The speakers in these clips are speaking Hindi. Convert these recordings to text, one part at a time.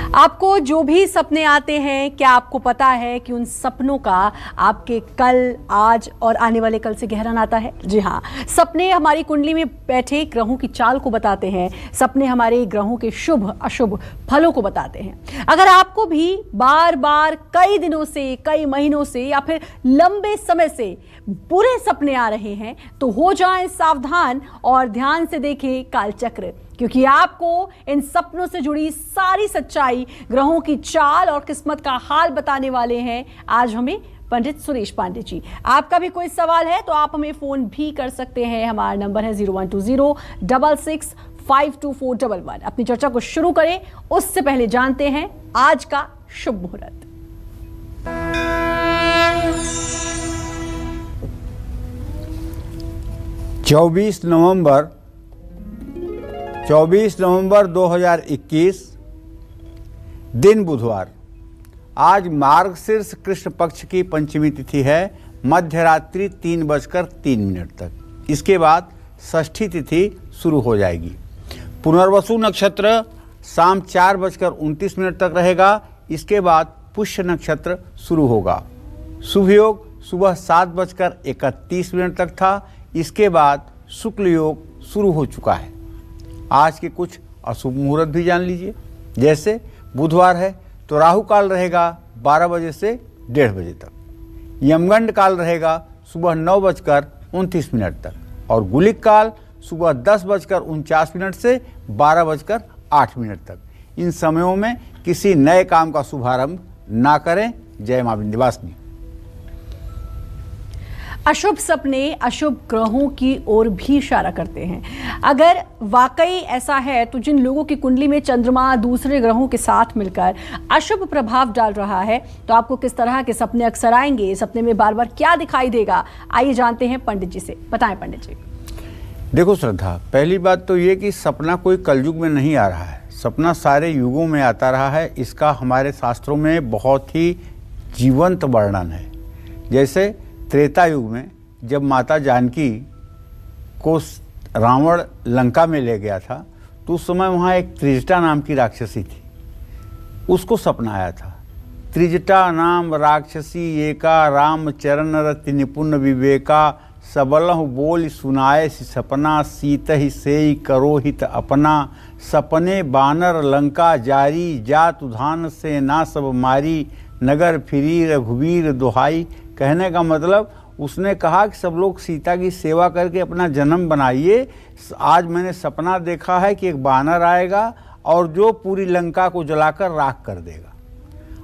आपको जो भी सपने आते हैं, क्या आपको पता है कि उन सपनों का आपके कल, आज और आने वाले कल से गहरा नाता है? जी हाँ, सपने हमारी कुंडली में बैठे ग्रहों की चाल को बताते हैं। सपने हमारे ग्रहों के शुभ अशुभ फलों को बताते हैं। अगर आपको भी बार बार कई दिनों से, कई महीनों से या फिर लंबे समय से बुरे सपने आ रहे हैं तो हो जाएं सावधान और ध्यान से देखें कालचक्र, क्योंकि आपको इन सपनों से जुड़ी सारी सच्चाई, ग्रहों की चाल और किस्मत का हाल बताने वाले हैं आज हमें पंडित सुरेश पांडे जी। आपका भी कोई सवाल है तो आप हमें फोन भी कर सकते हैं। हमारा नंबर है 012066524111। अपनी चर्चा को शुरू करें उससे पहले जानते हैं आज का शुभ मुहूर्त। चौबीस नवंबर 2021 दिन बुधवार। आज मार्गशीर्ष कृष्ण पक्ष की पंचमी तिथि है, मध्य रात्रि 3:03 तक। इसके बाद षष्ठी तिथि शुरू हो जाएगी। पुनर्वसु नक्षत्र शाम 4:29 तक रहेगा। इसके बाद पुष्य नक्षत्र शुरू होगा। शुभ योग सुबह 7:31 तक था। इसके बाद शुक्ल योग शुरू हो चुका है। आज के कुछ अशुभ मुहूर्त भी जान लीजिए। जैसे बुधवार है तो राहु काल रहेगा 12 बजे से 1:30 बजे तक। यमगंड काल रहेगा सुबह 9:29 तक और गुलिक काल सुबह 10:49 से 12:08 तक। इन समयों में किसी नए काम का शुभारंभ ना करें। जय मां विंध्यवासिनी। अशुभ सपने अशुभ ग्रहों की ओर भी इशारा करते हैं। अगर वाकई ऐसा है तो जिन लोगों की कुंडली में चंद्रमा दूसरे ग्रहों के साथ मिलकर अशुभ प्रभाव डाल रहा है तो आपको किस तरह के सपने अक्सर आएंगे, सपने में बार बार क्या दिखाई देगा, आइए जानते हैं पंडित जी से। बताएं पंडित जी। देखो श्रद्धा, पहली बात तो ये कि सपना कोई कलयुग में नहीं आ रहा है, सपना सारे युगों में आता रहा है। इसका हमारे शास्त्रों में बहुत ही जीवंत वर्णन है। जैसे त्रेता युग में जब माता जानकी को रावण लंका में ले गया था तो उस समय वहाँ एक त्रिजटा नाम की राक्षसी थी। उसको सपना आया था, त्रिजटा नाम राक्षसी एका, राम चरण रति निपुण विवेका, सबलहु बोल सुनाए सपना, सीत ही सेई करो हित अपना, सपने बानर लंका जारी, जात उधान से ना सब मारी, नगर फिरी रघुवीर दुहाई। कहने का मतलब उसने कहा कि सब लोग सीता की सेवा करके अपना जन्म बनाइए। आज मैंने सपना देखा है कि एक बानर आएगा और जो पूरी लंका को जलाकर राख कर देगा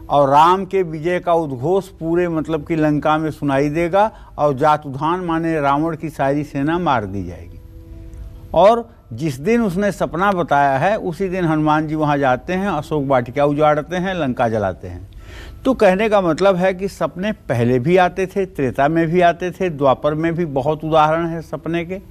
और राम के विजय का उद्घोष पूरे मतलब कि लंका में सुनाई देगा और जातुधान माने रावण की सारी सेना मार दी जाएगी। और जिस दिन उसने सपना बताया है उसी दिन हनुमान जी वहाँ जाते हैं, अशोक वाटिका उजाड़ते हैं, लंका जलाते हैं। तो कहने का मतलब है कि सपने पहले भी आते थे, त्रेता में भी आते थे, द्वापर में भी बहुत उदाहरण है सपने के,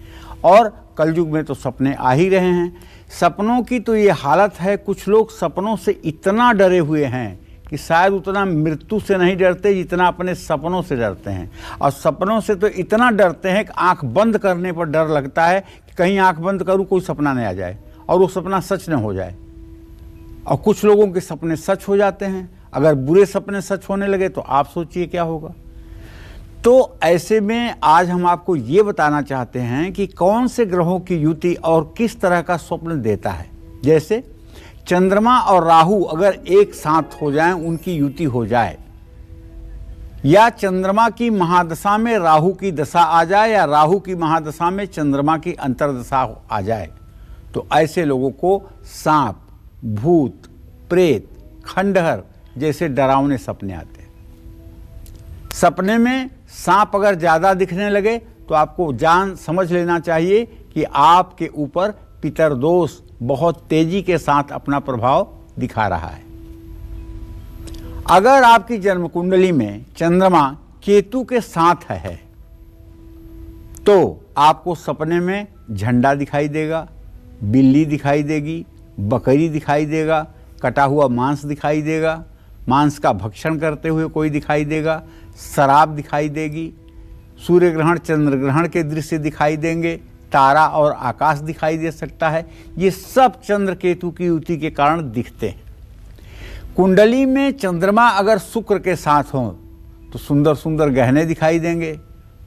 और कलयुग में तो सपने आ ही रहे हैं। सपनों की तो ये हालत है, कुछ लोग सपनों से इतना डरे हुए हैं कि शायद उतना मृत्यु से नहीं डरते जितना अपने सपनों से डरते हैं। और सपनों से तो इतना डरते हैं कि आंख बंद करने पर डर लगता है कि कहीं आंख बंद करूं कोई सपना नहीं आ जाए और वो सपना सच न हो जाए। और कुछ लोगों के सपने सच हो जाते हैं। अगर बुरे सपने सच होने लगे तो आप सोचिए क्या होगा। तो ऐसे में आज हम आपको ये बताना चाहते हैं कि कौन से ग्रहों की युति और किस तरह का स्वप्न देता है। जैसे चंद्रमा और राहु अगर एक साथ हो जाएं, उनकी युति हो जाए, या चंद्रमा की महादशा में राहु की दशा आ जाए या राहु की महादशा में चंद्रमा की अंतर्दशा आ जाए, तो ऐसे लोगों को सांप, भूत, प्रेत, खंडहर जैसे डरावने सपने आते हैं। सपने में सांप अगर ज़्यादा दिखने लगे तो आपको जान समझ लेना चाहिए कि आपके ऊपर पितरदोष बहुत तेजी के साथ अपना प्रभाव दिखा रहा है। अगर आपकी जन्म कुंडली में चंद्रमा केतु के साथ है तो आपको सपने में झंडा दिखाई देगा, बिल्ली दिखाई देगी, बकरी दिखाई देगा, कटा हुआ मांस दिखाई देगा, मांस का भक्षण करते हुए कोई दिखाई देगा, शराब दिखाई देगी, सूर्य ग्रहण चंद्र ग्रहण के दृश्य दिखाई देंगे, तारा और आकाश दिखाई दे सकता है। ये सब चंद्र केतु की युति के कारण दिखते हैं। कुंडली में चंद्रमा अगर शुक्र के साथ हो तो सुंदर सुंदर गहने दिखाई देंगे,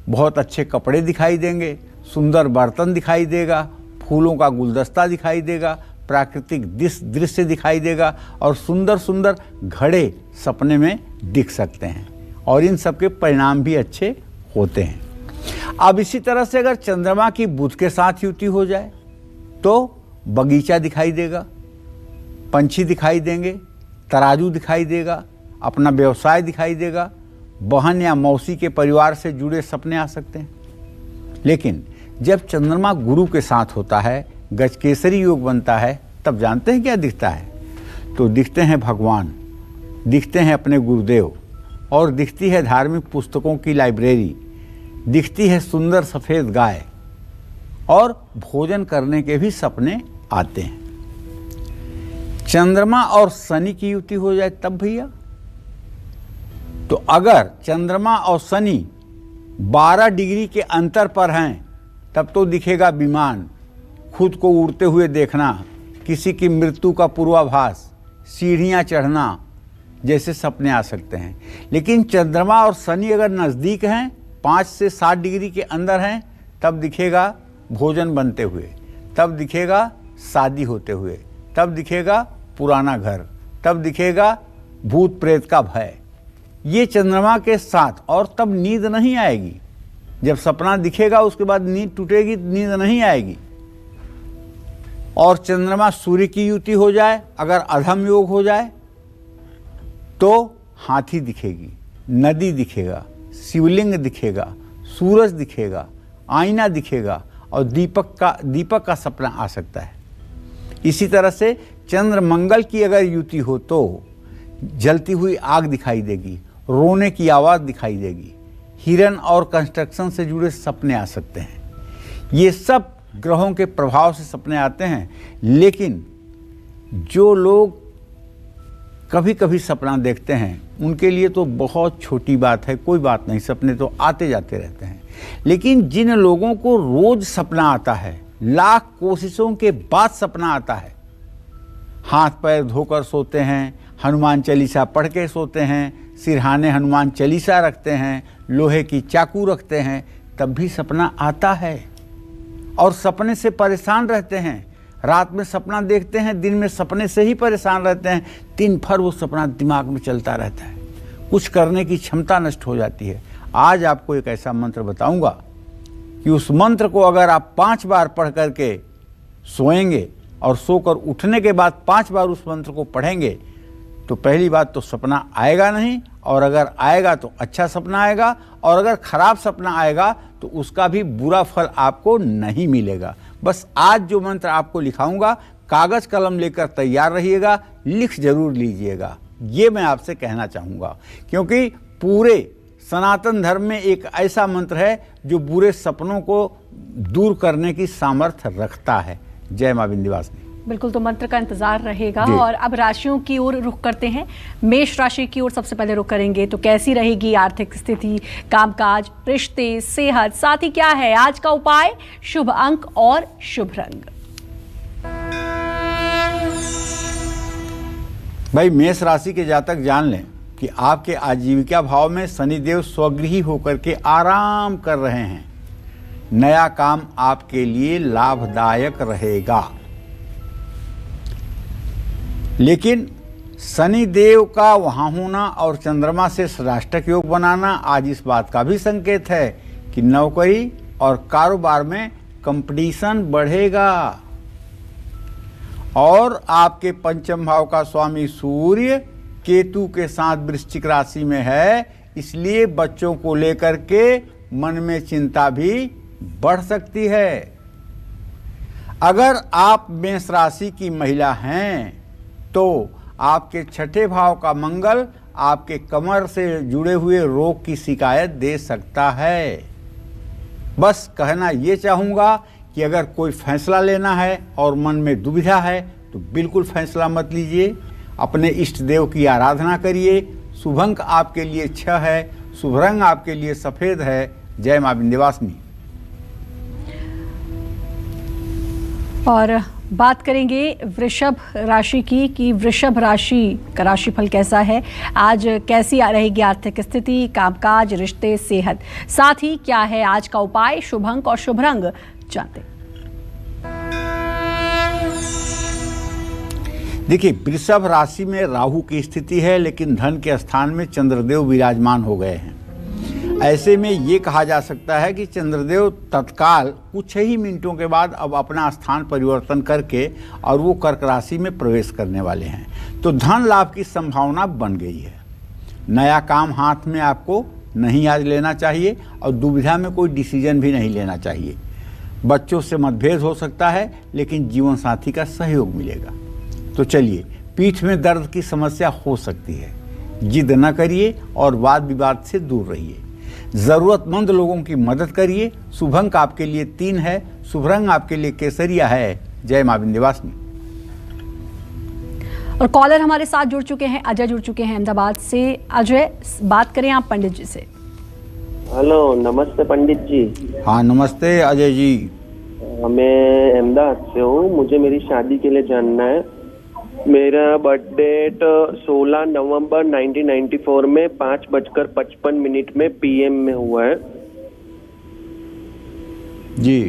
बहुत अच्छे कपड़े दिखाई देंगे, सुंदर बर्तन दिखाई देगा, फूलों का गुलदस्ता दिखाई देगा, प्राकृतिक दृश्य दिखाई देगा और सुंदर सुंदर घड़े सपने में दिख सकते हैं और इन सब के परिणाम भी अच्छे होते हैं। अब इसी तरह से अगर चंद्रमा की बुध के साथ युति हो जाए तो बगीचा दिखाई देगा, पंछी दिखाई देंगे, तराजू दिखाई देगा, अपना व्यवसाय दिखाई देगा, बहन या मौसी के परिवार से जुड़े सपने आ सकते हैं। लेकिन जब चंद्रमा गुरु के साथ होता है, गजकेसरी योग बनता है, तब जानते हैं क्या दिखता है? तो दिखते हैं भगवान, दिखते हैं अपने गुरुदेव और दिखती है धार्मिक पुस्तकों की लाइब्रेरी, दिखती है सुंदर सफ़ेद गाय और भोजन करने के भी सपने आते हैं। चंद्रमा और शनि की युति हो जाए तब भैया, तो अगर चंद्रमा और शनि 12 डिग्री के अंतर पर हैं तब तो दिखेगा विमान, खुद को उड़ते हुए देखना, किसी की मृत्यु का पूर्वाभास, सीढ़ियाँ चढ़ना जैसे सपने आ सकते हैं। लेकिन चंद्रमा और शनि अगर नज़दीक हैं, 5 से 7 डिग्री के अंदर हैं, तब दिखेगा भोजन बनते हुए, तब दिखेगा शादी होते हुए, तब दिखेगा पुराना घर, तब दिखेगा भूत प्रेत का भय। ये चंद्रमा के साथ, और तब नींद नहीं आएगी। जब सपना दिखेगा उसके बाद नींद टूटेगी, नींद नहीं आएगी। और चंद्रमा सूर्य की युति हो जाए, अगर अधम योग हो जाए तो हाथी दिखेगी, नदी दिखेगा, शिवलिंग दिखेगा, सूरज दिखेगा, आईना दिखेगा और दीपक का सपना आ सकता है। इसी तरह से चंद्र मंगल की अगर युति हो तो जलती हुई आग दिखाई देगी, रोने की आवाज़ दिखाई देगी, हिरन और कंस्ट्रक्शन से जुड़े सपने आ सकते हैं। ये सब ग्रहों के प्रभाव से सपने आते हैं। लेकिन जो लोग कभी कभी सपना देखते हैं उनके लिए तो बहुत छोटी बात है, कोई बात नहीं, सपने तो आते जाते रहते हैं। लेकिन जिन लोगों को रोज सपना आता है, लाख कोशिशों के बाद सपना आता है, हाथ पैर धोकर सोते हैं, हनुमान चालीसा पढ़ के सोते हैं, सिरहाने हनुमान चालीसा रखते हैं, लोहे की चाकू रखते हैं, तब भी सपना आता है और सपने से परेशान रहते हैं। रात में सपना देखते हैं, दिन में सपने से ही परेशान रहते हैं, दिन भर वो सपना दिमाग में चलता रहता है, कुछ करने की क्षमता नष्ट हो जाती है। आज आपको एक ऐसा मंत्र बताऊंगा कि उस मंत्र को अगर आप 5 बार पढ़ करके सोएंगे और सोकर उठने के बाद 5 बार उस मंत्र को पढ़ेंगे तो पहली बात तो सपना आएगा नहीं, और अगर आएगा तो अच्छा सपना आएगा, और अगर खराब सपना आएगा तो उसका भी बुरा फल आपको नहीं मिलेगा। बस आज जो मंत्र आपको लिखाऊंगा, कागज कलम लेकर तैयार रहिएगा, लिख जरूर लीजिएगा। ये मैं आपसे कहना चाहूँगा, क्योंकि पूरे सनातन धर्म में एक ऐसा मंत्र है जो बुरे सपनों को दूर करने की सामर्थ्य रखता है। जय मां विंध्यवासिनी। बिल्कुल, तो मंत्र का इंतजार रहेगा। और अब राशियों की ओर रुख करते हैं। मेष राशि की ओर सबसे पहले रुख करेंगे, तो कैसी रहेगी आर्थिक स्थिति, कामकाज, रिश्ते, सेहत, साथ ही क्या है आज का उपाय, शुभ अंक और शुभ रंग। भाई मेष राशि के जातक जान लें कि आपके आजीविका भाव में शनिदेव स्वगृही होकर के आराम कर रहे हैं। नया काम आपके लिए लाभदायक रहेगा। लेकिन शनि देव का वहाँ होना और चंद्रमा से षष्ठक योग बनाना आज इस बात का भी संकेत है कि नौकरी और कारोबार में कंपटीशन बढ़ेगा। और आपके पंचम भाव का स्वामी सूर्य केतु के साथ वृश्चिक राशि में है, इसलिए बच्चों को लेकर के मन में चिंता भी बढ़ सकती है। अगर आप मेष राशि की महिला हैं तो आपके छठे भाव का मंगल आपके कमर से जुड़े हुए रोग की शिकायत दे सकता है। बस कहना ये चाहूँगा कि अगर कोई फैसला लेना है और मन में दुविधा है तो बिल्कुल फैसला मत लीजिए। अपने इष्ट देव की आराधना करिए। शुभ अंक आपके लिए 6 है, शुभ रंग आपके लिए सफ़ेद है। जय मां विंध्यवासिनी। और बात करेंगे वृषभ राशि की कि वृषभ राशि का राशिफल कैसा है, आज कैसी आ रहेगी आर्थिक स्थिति, कामकाज, रिश्ते, सेहत, साथ ही क्या है आज का उपाय, शुभ अंक और शुभ रंग जानते। देखिए, वृषभ राशि में राहु की स्थिति है, लेकिन धन के स्थान में चंद्रदेव विराजमान हो गए हैं। ऐसे में ये कहा जा सकता है कि चंद्रदेव तत्काल कुछ ही मिनटों के बाद अब अपना स्थान परिवर्तन करके और वो कर्क राशि में प्रवेश करने वाले हैं। तो धन लाभ की संभावना बन गई है। नया काम हाथ में आपको नहीं आज लेना चाहिए और दुविधा में कोई डिसीजन भी नहीं लेना चाहिए। बच्चों से मतभेद हो सकता है, लेकिन जीवन साथी का सहयोग मिलेगा। तो चलिए, पीठ में दर्द की समस्या हो सकती है, जिद न करिए और वाद विवाद से दूर रहिए। जरूरतमंद लोगों की मदद करिए। शुभ अंक आपके लिए 3 है, शुभ रंग आपके लिए केसरिया है। जय मां विंध्यवासिनी। और कॉलर हमारे साथ जुड़ चुके हैं, अजय जुड़ चुके हैं अहमदाबाद से। अजय, बात करें आप पंडित जी से। हेलो, नमस्ते पंडित जी। हाँ नमस्ते अजय जी। मैं अहमदाबाद से हूँ। मुझे मेरी शादी के लिए जानना है। मेरा बर्थ डेट 16 नवंबर 1994 में 5:55 में PM में हुआ है। जी,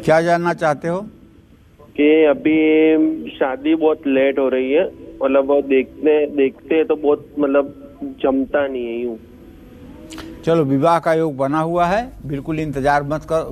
क्या जानना चाहते हो? कि अभी शादी बहुत लेट हो रही है, मतलब वो देखते तो बहुत मतलब जमता नहीं है यूँ। चलो, विवाह का योग बना हुआ है, बिल्कुल इंतजार मत कर,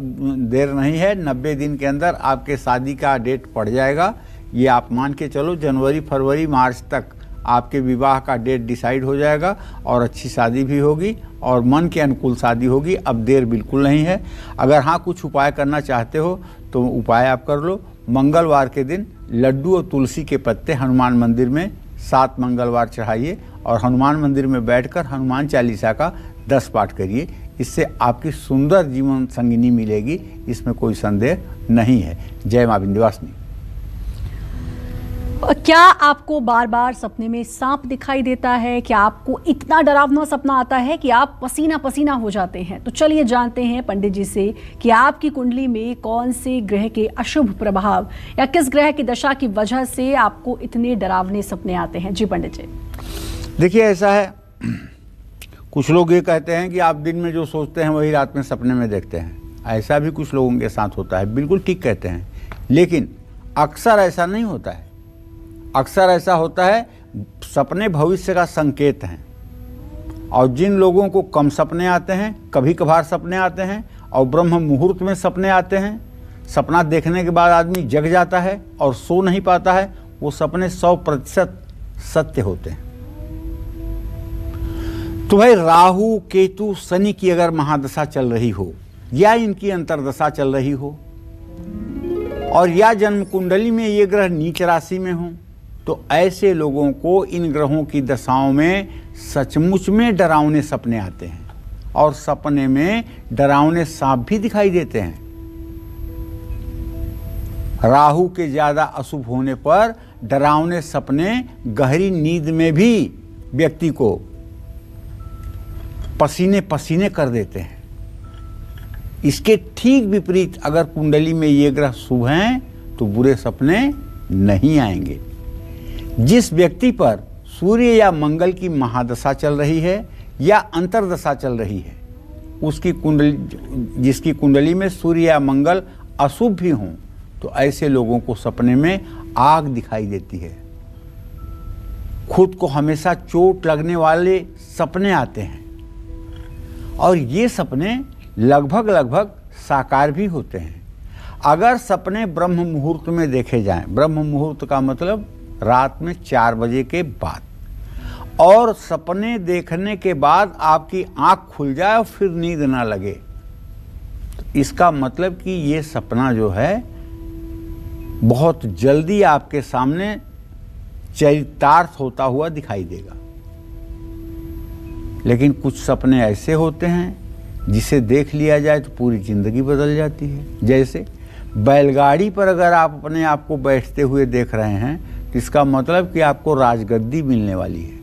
देर नहीं है। 90 दिन के अंदर आपके शादी का डेट पड़ जाएगा। ये आप मान के चलो, जनवरी, फरवरी, मार्च तक आपके विवाह का डेट डिसाइड हो जाएगा और अच्छी शादी भी होगी और मन के अनुकूल शादी होगी। अब देर बिल्कुल नहीं है। अगर हाँ कुछ उपाय करना चाहते हो तो उपाय आप कर लो। मंगलवार के दिन लड्डू और तुलसी के पत्ते हनुमान मंदिर में 7 मंगलवार चढ़ाइए और हनुमान मंदिर में बैठकर हनुमान चालीसा का 10 पाठ करिए। इससे आपकी सुंदर जीवन संगिनी मिलेगी, इसमें कोई संदेह नहीं है। जय मां विंध्यवासिनी। क्या आपको बार बार सपने में सांप दिखाई देता है? क्या आपको इतना डरावना सपना आता है कि आप पसीना पसीना हो जाते हैं? तो चलिए जानते हैं पंडित जी से कि आपकी कुंडली में कौन से ग्रह के अशुभ प्रभाव या किस ग्रह की दशा की वजह से आपको इतने डरावने सपने आते हैं। जी पंडित जी। देखिए, ऐसा है, कुछ लोग ये कहते हैं कि आप दिन में जो सोचते हैं वही रात में सपने में देखते हैं। ऐसा भी कुछ लोगों के साथ होता है, बिल्कुल ठीक कहते हैं, लेकिन अक्सर ऐसा नहीं होता है। अक्सर ऐसा होता है, सपने भविष्य का संकेत हैं और जिन लोगों को कम सपने आते हैं, कभी कभार सपने आते हैं और ब्रह्म मुहूर्त में सपने आते हैं, सपना देखने के बाद आदमी जग जाता है और सो नहीं पाता है, वो सपने 100% सत्य होते हैं। तो भाई, राहु, केतु, शनि की अगर महादशा चल रही हो या इनकी अंतरदशा चल रही हो और या जन्म कुंडली में ये ग्रह नीच राशि में हो, तो ऐसे लोगों को इन ग्रहों की दशाओं में सचमुच में डरावने सपने आते हैं और सपने में डरावने सांप भी दिखाई देते हैं। राहु के ज्यादा अशुभ होने पर डरावने सपने गहरी नींद में भी व्यक्ति को पसीने पसीने कर देते हैं। इसके ठीक विपरीत अगर कुंडली में ये ग्रह शुभ हैं तो बुरे सपने नहीं आएंगे। जिस व्यक्ति पर सूर्य या मंगल की महादशा चल रही है या अंतरदशा चल रही है, उसकी कुंडली, जिसकी कुंडली में सूर्य या मंगल अशुभ भी हों, तो ऐसे लोगों को सपने में आग दिखाई देती है। खुद को हमेशा चोट लगने वाले सपने आते हैं और ये सपने लगभग साकार भी होते हैं अगर सपने ब्रह्म मुहूर्त में देखे जाएं। ब्रह्म मुहूर्त का मतलब रात में 4 बजे के बाद, और सपने देखने के बाद आपकी आंख खुल जाए और फिर नींद ना लगे, तो इसका मतलब कि ये सपना जो है बहुत जल्दी आपके सामने चरितार्थ होता हुआ दिखाई देगा। लेकिन कुछ सपने ऐसे होते हैं जिसे देख लिया जाए तो पूरी जिंदगी बदल जाती है। जैसे बैलगाड़ी पर अगर आप अपने आप को बैठते हुए देख रहे हैं तो इसका मतलब कि आपको राजगद्दी मिलने वाली है।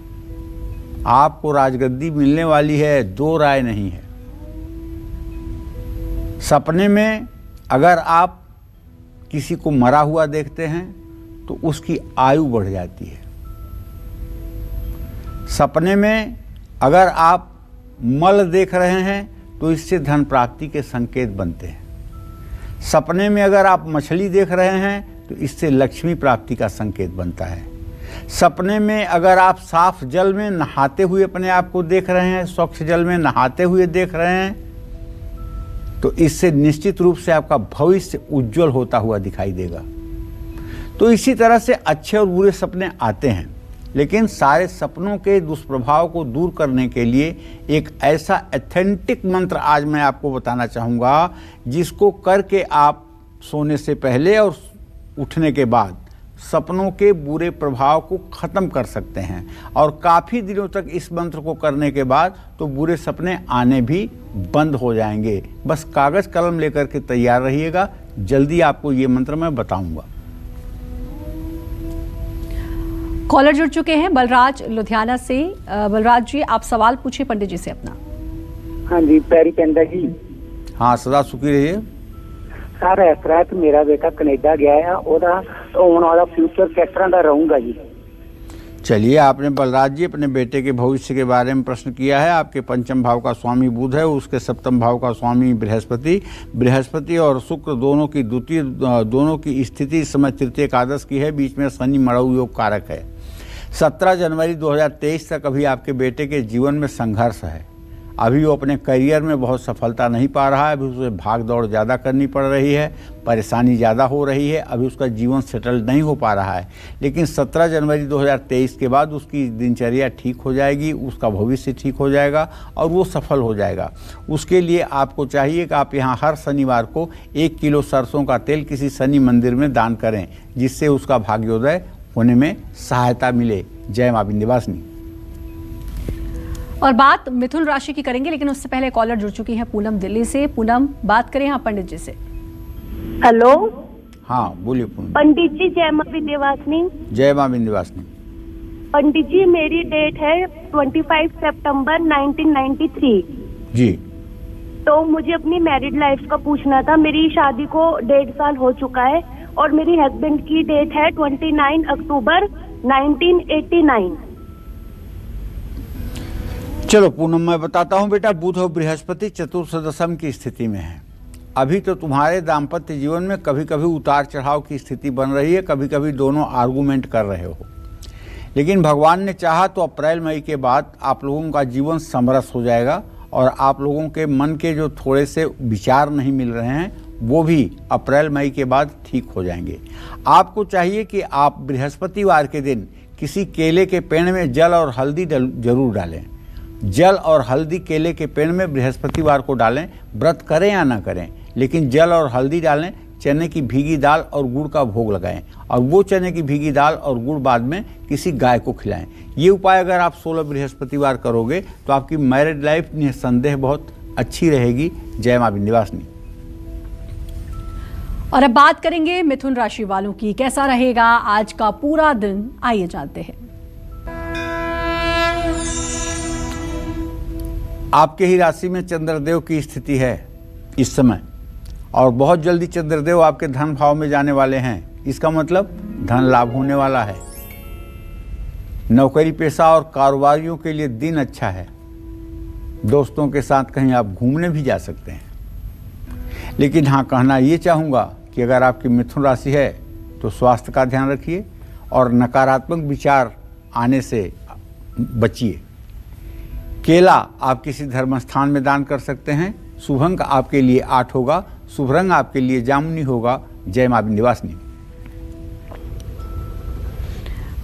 आपको राजगद्दी मिलने वाली है, 2 राय नहीं है। सपने में अगर आप किसी को मरा हुआ देखते हैं तो उसकी आयु बढ़ जाती है। सपने में अगर आप मल देख रहे हैं तो इससे धन प्राप्ति के संकेत बनते हैं। सपने में अगर आप मछली देख रहे हैं तो इससे लक्ष्मी प्राप्ति का संकेत बनता है। सपने में अगर आप साफ जल में नहाते हुए अपने आप को देख रहे हैं, स्वच्छ जल में नहाते हुए देख रहे हैं, तो इससे निश्चित रूप से आपका भविष्य उज्जवल होता हुआ दिखाई देगा। तो इसी तरह से अच्छे और बुरे सपने आते हैं, लेकिन सारे सपनों के दुष्प्रभाव को दूर करने के लिए एक ऐसा ऑथेंटिक मंत्र आज मैं आपको बताना चाहूँगा, जिसको करके आप सोने से पहले और उठने के बाद सपनों के बुरे प्रभाव को ख़त्म कर सकते हैं। और काफ़ी दिनों तक इस मंत्र को करने के बाद तो बुरे सपने आने भी बंद हो जाएंगे। बस कागज़ कलम लेकर के तैयार रहिएगा, जल्दी आपको ये मंत्र मैं बताऊंगा। कॉलर जुड़ चुके हैं बलराज लुधियाना से। बलराज जी, आप सवाल पूछिए पंडित जी से अपना। हाँ जी, पैरी पेंदा जी। हाँ, सदा सुखी रहिए। सर, इस तरह कि मेरा बेटा कनेडा गया है, ओदा आने वाला फ्यूचर किस तरह का रहूंगा जी? चलिए, आपने बलराज जी अपने बेटे के भविष्य के बारे में प्रश्न किया है। आपके पंचम भाव का स्वामी बुध है, उसके सप्तम भाव का स्वामी बृहस्पति और शुक्र दोनों की स्थिति इस समय तृतीय एकादश की है। बीच में शनि मड़ऊ योग कारक है। 17 जनवरी 2023 तक अभी आपके बेटे के जीवन में संघर्ष है। अभी वो अपने करियर में बहुत सफलता नहीं पा रहा है। अभी उसे भाग दौड़ ज़्यादा करनी पड़ रही है, परेशानी ज़्यादा हो रही है। अभी उसका जीवन सेटल नहीं हो पा रहा है, लेकिन 17 जनवरी 2023 के बाद उसकी दिनचर्या ठीक हो जाएगी, उसका भविष्य ठीक हो जाएगा और वो सफल हो जाएगा। उसके लिए आपको चाहिए कि आप यहाँ हर शनिवार को 1 किलो सरसों का तेल किसी शनि मंदिर में दान करें, जिससे उसका भाग्योदय होने में सहायता मिले। जय मां विंध्यवासिनी। और बात मिथुन राशि की करेंगे, लेकिन उससे पहले कॉलर जुड़ चुकी है पूनम दिल्ली से। पूनम, बात करें हाँ पंडित जी से। हेलो। हाँ, बोलिए पूनम। पंडित जी, जय मां विंध्यवासिनी। जय मां विंध्यवासिनी। पंडित जी, मेरी डेट है 25 सितंबर 1993 जी। तो मुझे अपनी मैरिड लाइफ का पूछना था। मेरी शादी को 1.5 साल हो चुका है और मेरी हस्बैंड की डेट है 29 अक्टूबर 1989। चलो पूनम, मैं बताता हूँ बेटा। बुध और बृहस्पति चतुर्थ दशम की स्थिति में है। अभी तो तुम्हारे दाम्पत्य जीवन में कभी कभी उतार चढ़ाव की स्थिति बन रही है, कभी कभी दोनों आर्गूमेंट कर रहे हो, लेकिन भगवान ने चाहा तो अप्रैल मई के बाद आप लोगों का जीवन समरस हो जाएगा और आप लोगों के मन के जो थोड़े से विचार नहीं मिल रहे हैं वो भी अप्रैल मई के बाद ठीक हो जाएंगे। आपको चाहिए कि आप बृहस्पतिवार के दिन किसी केले के पेड़ में जल और हल्दी जरूर डालें। जल और हल्दी केले के पेड़ में बृहस्पतिवार को डालें। व्रत करें या ना करें, लेकिन जल और हल्दी डालें। चने की भीगी दाल और गुड़ का भोग लगाएं और वो चने की भीगी दाल और गुड़ बाद में किसी गाय को खिलाएं। ये उपाय अगर आप 16 बृहस्पतिवार करोगे तो आपकी मैरिड लाइफ निसंदेह बहुत अच्छी रहेगी। जय मां विंध्यवासिनी। और अब बात करेंगे मिथुन राशि वालों की। कैसा रहेगा आज का पूरा दिन, आइए जानते हैं। आपके ही राशि में चंद्रदेव की स्थिति है इस समय और बहुत जल्दी चंद्रदेव आपके धन भाव में जाने वाले हैं। इसका मतलब धन लाभ होने वाला है। नौकरी पेशा और कारोबारियों के लिए दिन अच्छा है। दोस्तों के साथ कहीं आप घूमने भी जा सकते हैं। लेकिन हाँ, कहना ये चाहूँगा कि अगर आपकी मिथुन राशि है तो स्वास्थ्य का ध्यान रखिए और नकारात्मक विचार आने से बचिए। केला आप किसी धर्म स्थान में दान कर सकते हैं। शुभ अंक आपके लिए 8 होगा। शुभ रंग आपके लिए जामुनी होगा। जय मां विंध्यवासिनी।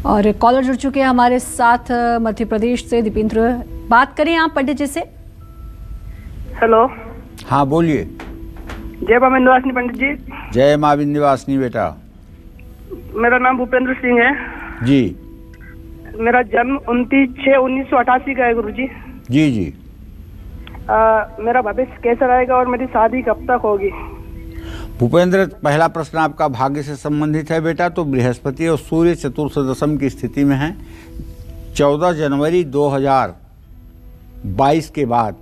और कॉलर जुड़ चुके हैं हमारे साथ मध्य प्रदेश से दीपेंद्र। बात करें आप पंडित जी से। हेलो। हाँ, बोलिए। जय मां विंध्यवासिनी पंडित जी। जय मां विंध्यवासिनी बेटा। मेरा नाम भूपेंद्र सिंह है जी। मेरा जन्म 29/6/1988 का है गुरु जी। जी जी। मेरा भविष्य कैसा रहेगा और मेरी शादी कब तक होगी? भूपेंद्र, पहला प्रश्न आपका भाग्य से संबंधित है बेटा। तो बृहस्पति और सूर्य चतुर्थ दशम की स्थिति में है। 14 जनवरी 2022 के बाद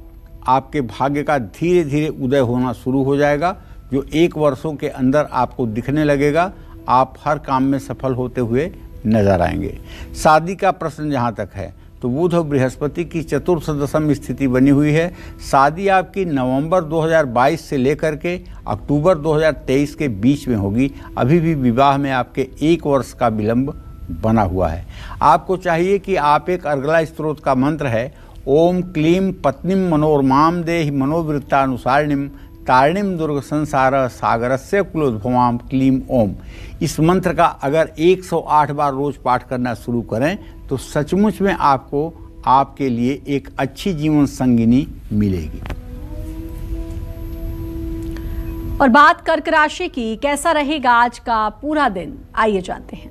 आपके भाग्य का धीरे धीरे उदय होना शुरू हो जाएगा। जो 1 वर्षों के अंदर आपको दिखने लगेगा। आप हर काम में सफल होते हुए नजर आएंगे। शादी का प्रश्न जहाँ तक है तो बुध और बृहस्पति की चतुर्थ दशम स्थिति बनी हुई है। शादी आपकी नवंबर 2022 से लेकर के अक्टूबर 2023 के बीच में होगी। अभी भी विवाह में आपके 1 वर्ष का विलंब बना हुआ है। आपको चाहिए कि आप एक अर्गला स्त्रोत का मंत्र है, ओम क्लीम पत्नीम मनोरमाम देहि मनोवृत्तानुसारिणीम तारिणीम दुर्ग संसार सागरस्य कुलोद्भवाम क्लीम ओम। इस मंत्र का अगर 108 बार रोज पाठ करना शुरू करें तो सचमुच में आपको आपके लिए एक अच्छी जीवन संगिनी मिलेगी। और बात कर्क राशि की, कैसा रहेगा आज का पूरा दिन, आइए जानते हैं।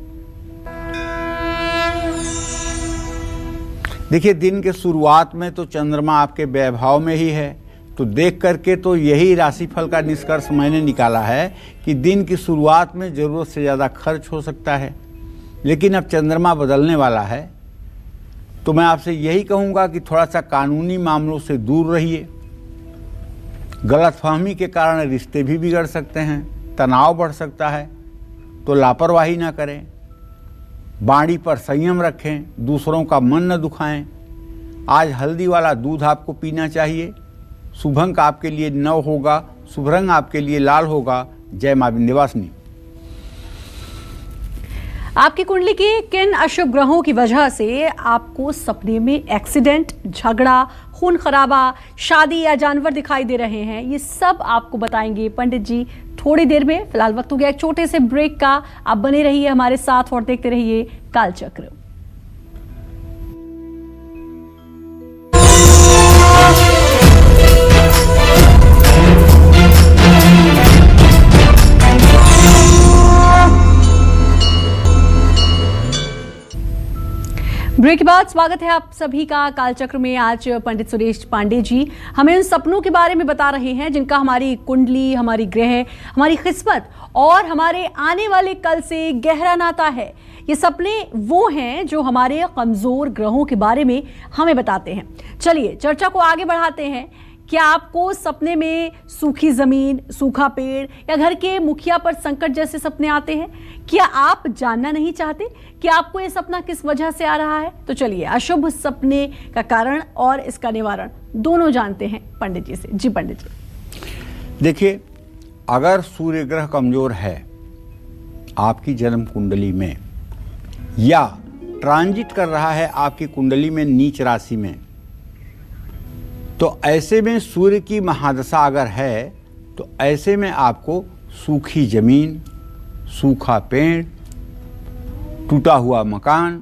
देखिए, दिन के शुरुआत में तो चंद्रमा आपके वैभाव में ही है, तो देख करके तो यही राशिफल का निष्कर्ष मैंने निकाला है कि दिन की शुरुआत में ज़रूरत से ज़्यादा खर्च हो सकता है। लेकिन अब चंद्रमा बदलने वाला है तो मैं आपसे यही कहूँगा कि थोड़ा सा कानूनी मामलों से दूर रहिए। गलतफहमी के कारण रिश्ते भी बिगड़ सकते हैं, तनाव बढ़ सकता है, तो लापरवाही ना करें। वाणी पर संयम रखें, दूसरों का मन न दुखाएं। आज हल्दी वाला दूध आपको पीना चाहिए। शुभ अंक आपके लिए 9 होगा, शुभ रंग आपके लिए लाल होगा। जय मां विंध्यवासिनी। आपकी कुंडली के किन अशुभ ग्रहों की वजह से आपको सपने में एक्सीडेंट, झगड़ा, खून खराबा, शादी या जानवर दिखाई दे रहे हैं, ये सब आपको बताएंगे पंडित जी थोड़ी देर में। फिलहाल वक्त हो गया एक छोटे से ब्रेक का। आप बने रहिए हमारे साथ और देखते रहिए कालचक्र। ब्रेक के बाद स्वागत है आप सभी का कालचक्र में। आज पंडित सुरेश पांडे जी हमें उन सपनों के बारे में बता रहे हैं जिनका हमारी कुंडली, हमारी ग्रह, हमारी किस्मत और हमारे आने वाले कल से गहरा नाता है। ये सपने वो हैं जो हमारे कमजोर ग्रहों के बारे में हमें बताते हैं। चलिए चर्चा को आगे बढ़ाते हैं। क्या आपको सपने में सूखी जमीन, सूखा पेड़ या घर के मुखिया पर संकट जैसे सपने आते हैं? क्या आप जानना नहीं चाहते कि आपको यह सपना किस वजह से आ रहा है? तो चलिए अशुभ सपने का कारण और इसका निवारण दोनों जानते हैं पंडित जी से। जी पंडित जी। देखिए, अगर सूर्य ग्रह कमजोर है आपकी जन्म कुंडली में या ट्रांजिट कर रहा है आपकी कुंडली में नीच राशि में, तो ऐसे में सूर्य की महादशा अगर है तो ऐसे में आपको सूखी जमीन, सूखा पेड़, टूटा हुआ मकान,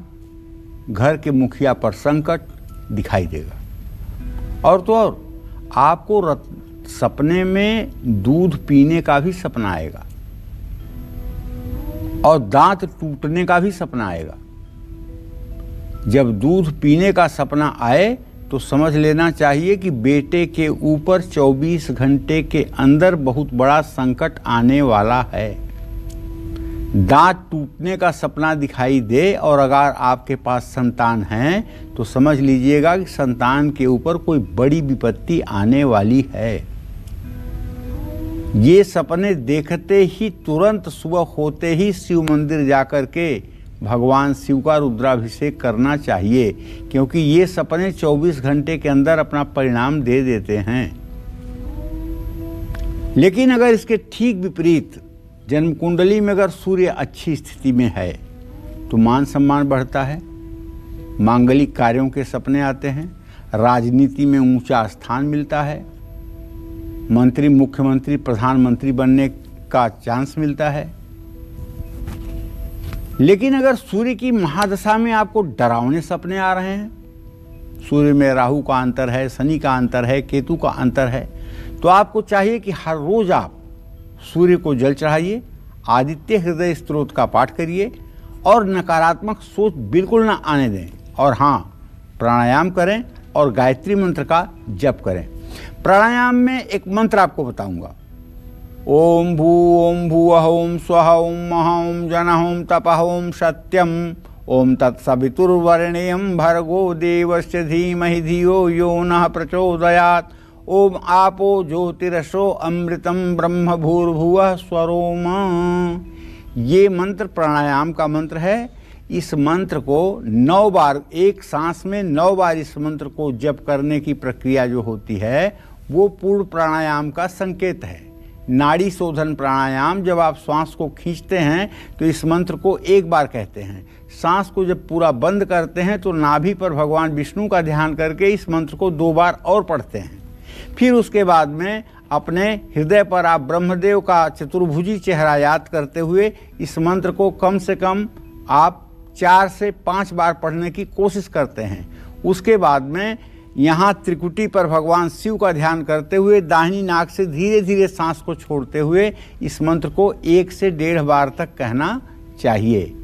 घर के मुखिया पर संकट दिखाई देगा। और तो और आपको सपने में दूध पीने का भी सपना आएगा और दांत टूटने का भी सपना आएगा। जब दूध पीने का सपना आए तो समझ लेना चाहिए कि बेटे के ऊपर 24 घंटे के अंदर बहुत बड़ा संकट आने वाला है। दांत टूटने का सपना दिखाई दे और अगर आपके पास संतान है तो समझ लीजिएगा कि संतान के ऊपर कोई बड़ी विपत्ति आने वाली है। ये सपने देखते ही तुरंत सुबह होते ही शिव मंदिर जाकर के भगवान शिव का रुद्राभिषेक करना चाहिए, क्योंकि ये सपने 24 घंटे के अंदर अपना परिणाम दे देते हैं। लेकिन अगर इसके ठीक विपरीत जन्म कुंडली में अगर सूर्य अच्छी स्थिति में है तो मान सम्मान बढ़ता है, मांगलिक कार्यों के सपने आते हैं, राजनीति में ऊंचा स्थान मिलता है, मंत्री, मुख्यमंत्री, प्रधानमंत्री बनने का चांस मिलता है। लेकिन अगर सूर्य की महादशा में आपको डरावने सपने आ रहे हैं, सूर्य में राहु का अंतर है, शनि का अंतर है, केतु का अंतर है, तो आपको चाहिए कि हर रोज आप सूर्य को जल चढ़ाइए, आदित्य हृदय स्तोत्र का पाठ करिए और नकारात्मक सोच बिल्कुल ना आने दें। और हाँ, प्राणायाम करें और गायत्री मंत्र का जप करें। प्राणायाम में एक मंत्र आपको बताऊंगा। ओम भुवः ओम स्वः ओम महः ओम जनः ओम तपः ओम सत्यम ओम तत्सवितुर्वरेण्यं भर्गो देवस्य धीमहि धियो यो नः प्रचोदयात् ओम आपो ज्योतिरसो अमृतम ब्रह्म भूर्भुवः स्वरोम। ये मंत्र प्राणायाम का मंत्र है। इस मंत्र को 9 बार, एक सांस में 9 बार इस मंत्र को जप करने की प्रक्रिया जो होती है वो पूर्ण प्राणायाम का संकेत है। नाड़ी शोधन प्राणायाम, जब आप श्वास को खींचते हैं तो इस मंत्र को 1 बार कहते हैं। सांस को जब पूरा बंद करते हैं तो नाभि पर भगवान विष्णु का ध्यान करके इस मंत्र को 2 बार और पढ़ते हैं। फिर उसके बाद में अपने हृदय पर आप ब्रह्मदेव का चतुर्भुजी चेहरा याद करते हुए इस मंत्र को कम से कम आप 4 से 5 बार पढ़ने की कोशिश करते हैं। उसके बाद में यहाँ त्रिकुटी पर भगवान शिव का ध्यान करते हुए दाहिनी नाक से धीरे धीरे सांस को छोड़ते हुए इस मंत्र को 1 से 1.5 बार तक कहना चाहिए।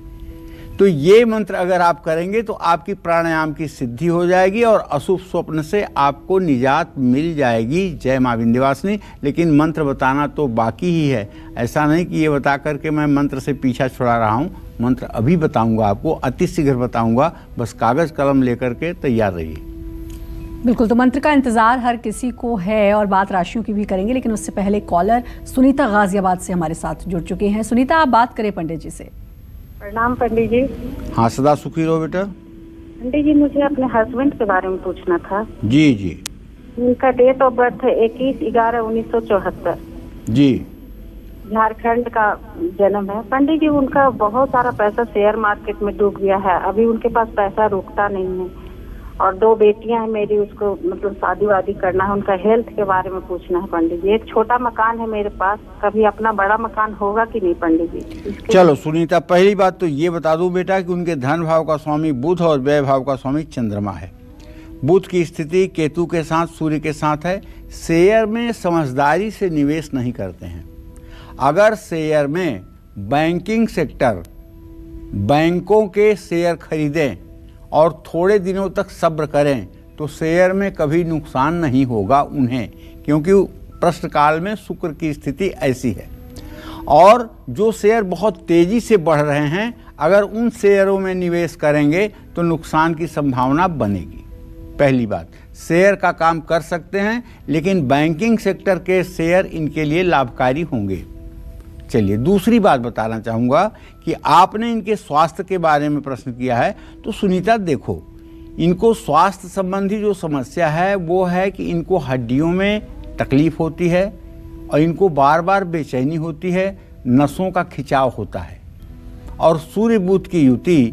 तो ये मंत्र अगर आप करेंगे तो आपकी प्राणायाम की सिद्धि हो जाएगी और अशुभ स्वप्न से आपको निजात मिल जाएगी। जय मां विंध्यवासिनी। लेकिन मंत्र बताना तो बाकी ही है, ऐसा नहीं कि ये बता करके मैं मंत्र से पीछा छुड़ा रहा हूँ। मंत्र अभी बताऊंगा आपको, अति शीघ्र बताऊंगा, बस कागज कलम लेकर के तैयार रहिए। बिल्कुल, तो मंत्र का इंतजार हर किसी को है और बात राशियों की भी करेंगे, लेकिन उससे पहले कॉलर सुनीता गाजियाबाद से हमारे साथ जुड़ चुके हैं। सुनीता, आप बात करें पंडित जी से। प्रणाम पंडित जी। हाँ, सदा सुखी रहो बेटा। पंडित जी, मुझे अपने हस्बैंड के बारे में पूछना था। जी जी। उनका डेट ऑफ बर्थ है 21/11/1974। जी। झारखंड का जन्म है। पंडित जी, उनका बहुत सारा पैसा शेयर मार्केट में डूब गया है। अभी उनके पास पैसा रुकता नहीं है और 2 बेटियां हैं मेरी, उसको मतलब शादी वादी करना है। उनका हेल्थ के बारे में पूछना है पंडित जी। एक छोटा मकान है मेरे पास, कभी अपना बड़ा मकान होगा कि नहीं पंडित जी? चलो सुनीता, पहली बात तो ये बता दूं बेटा कि उनके धन भाव का स्वामी बुध और व्यय भाव का स्वामी चंद्रमा है। बुध की स्थिति केतु के साथ, सूर्य के साथ है। शेयर में समझदारी से निवेश नहीं करते हैं। अगर शेयर में बैंकिंग सेक्टर, बैंकों के शेयर खरीदें और थोड़े दिनों तक सब्र करें तो शेयर में कभी नुकसान नहीं होगा उन्हें, क्योंकि प्रश्न काल में शुक्र की स्थिति ऐसी है। और जो शेयर बहुत तेजी से बढ़ रहे हैं, अगर उन शेयरों में निवेश करेंगे तो नुकसान की संभावना बनेगी। पहली बात, शेयर का काम कर सकते हैं, लेकिन बैंकिंग सेक्टर के शेयर इनके लिए लाभकारी होंगे। चलिए, दूसरी बात बताना चाहूँगा कि आपने इनके स्वास्थ्य के बारे में प्रश्न किया है। तो सुनीता देखो, इनको स्वास्थ्य संबंधी जो समस्या है वो है कि इनको हड्डियों में तकलीफ होती है और इनको बार बार बेचैनी होती है, नसों का खिंचाव होता है। और सूर्य बुध की युति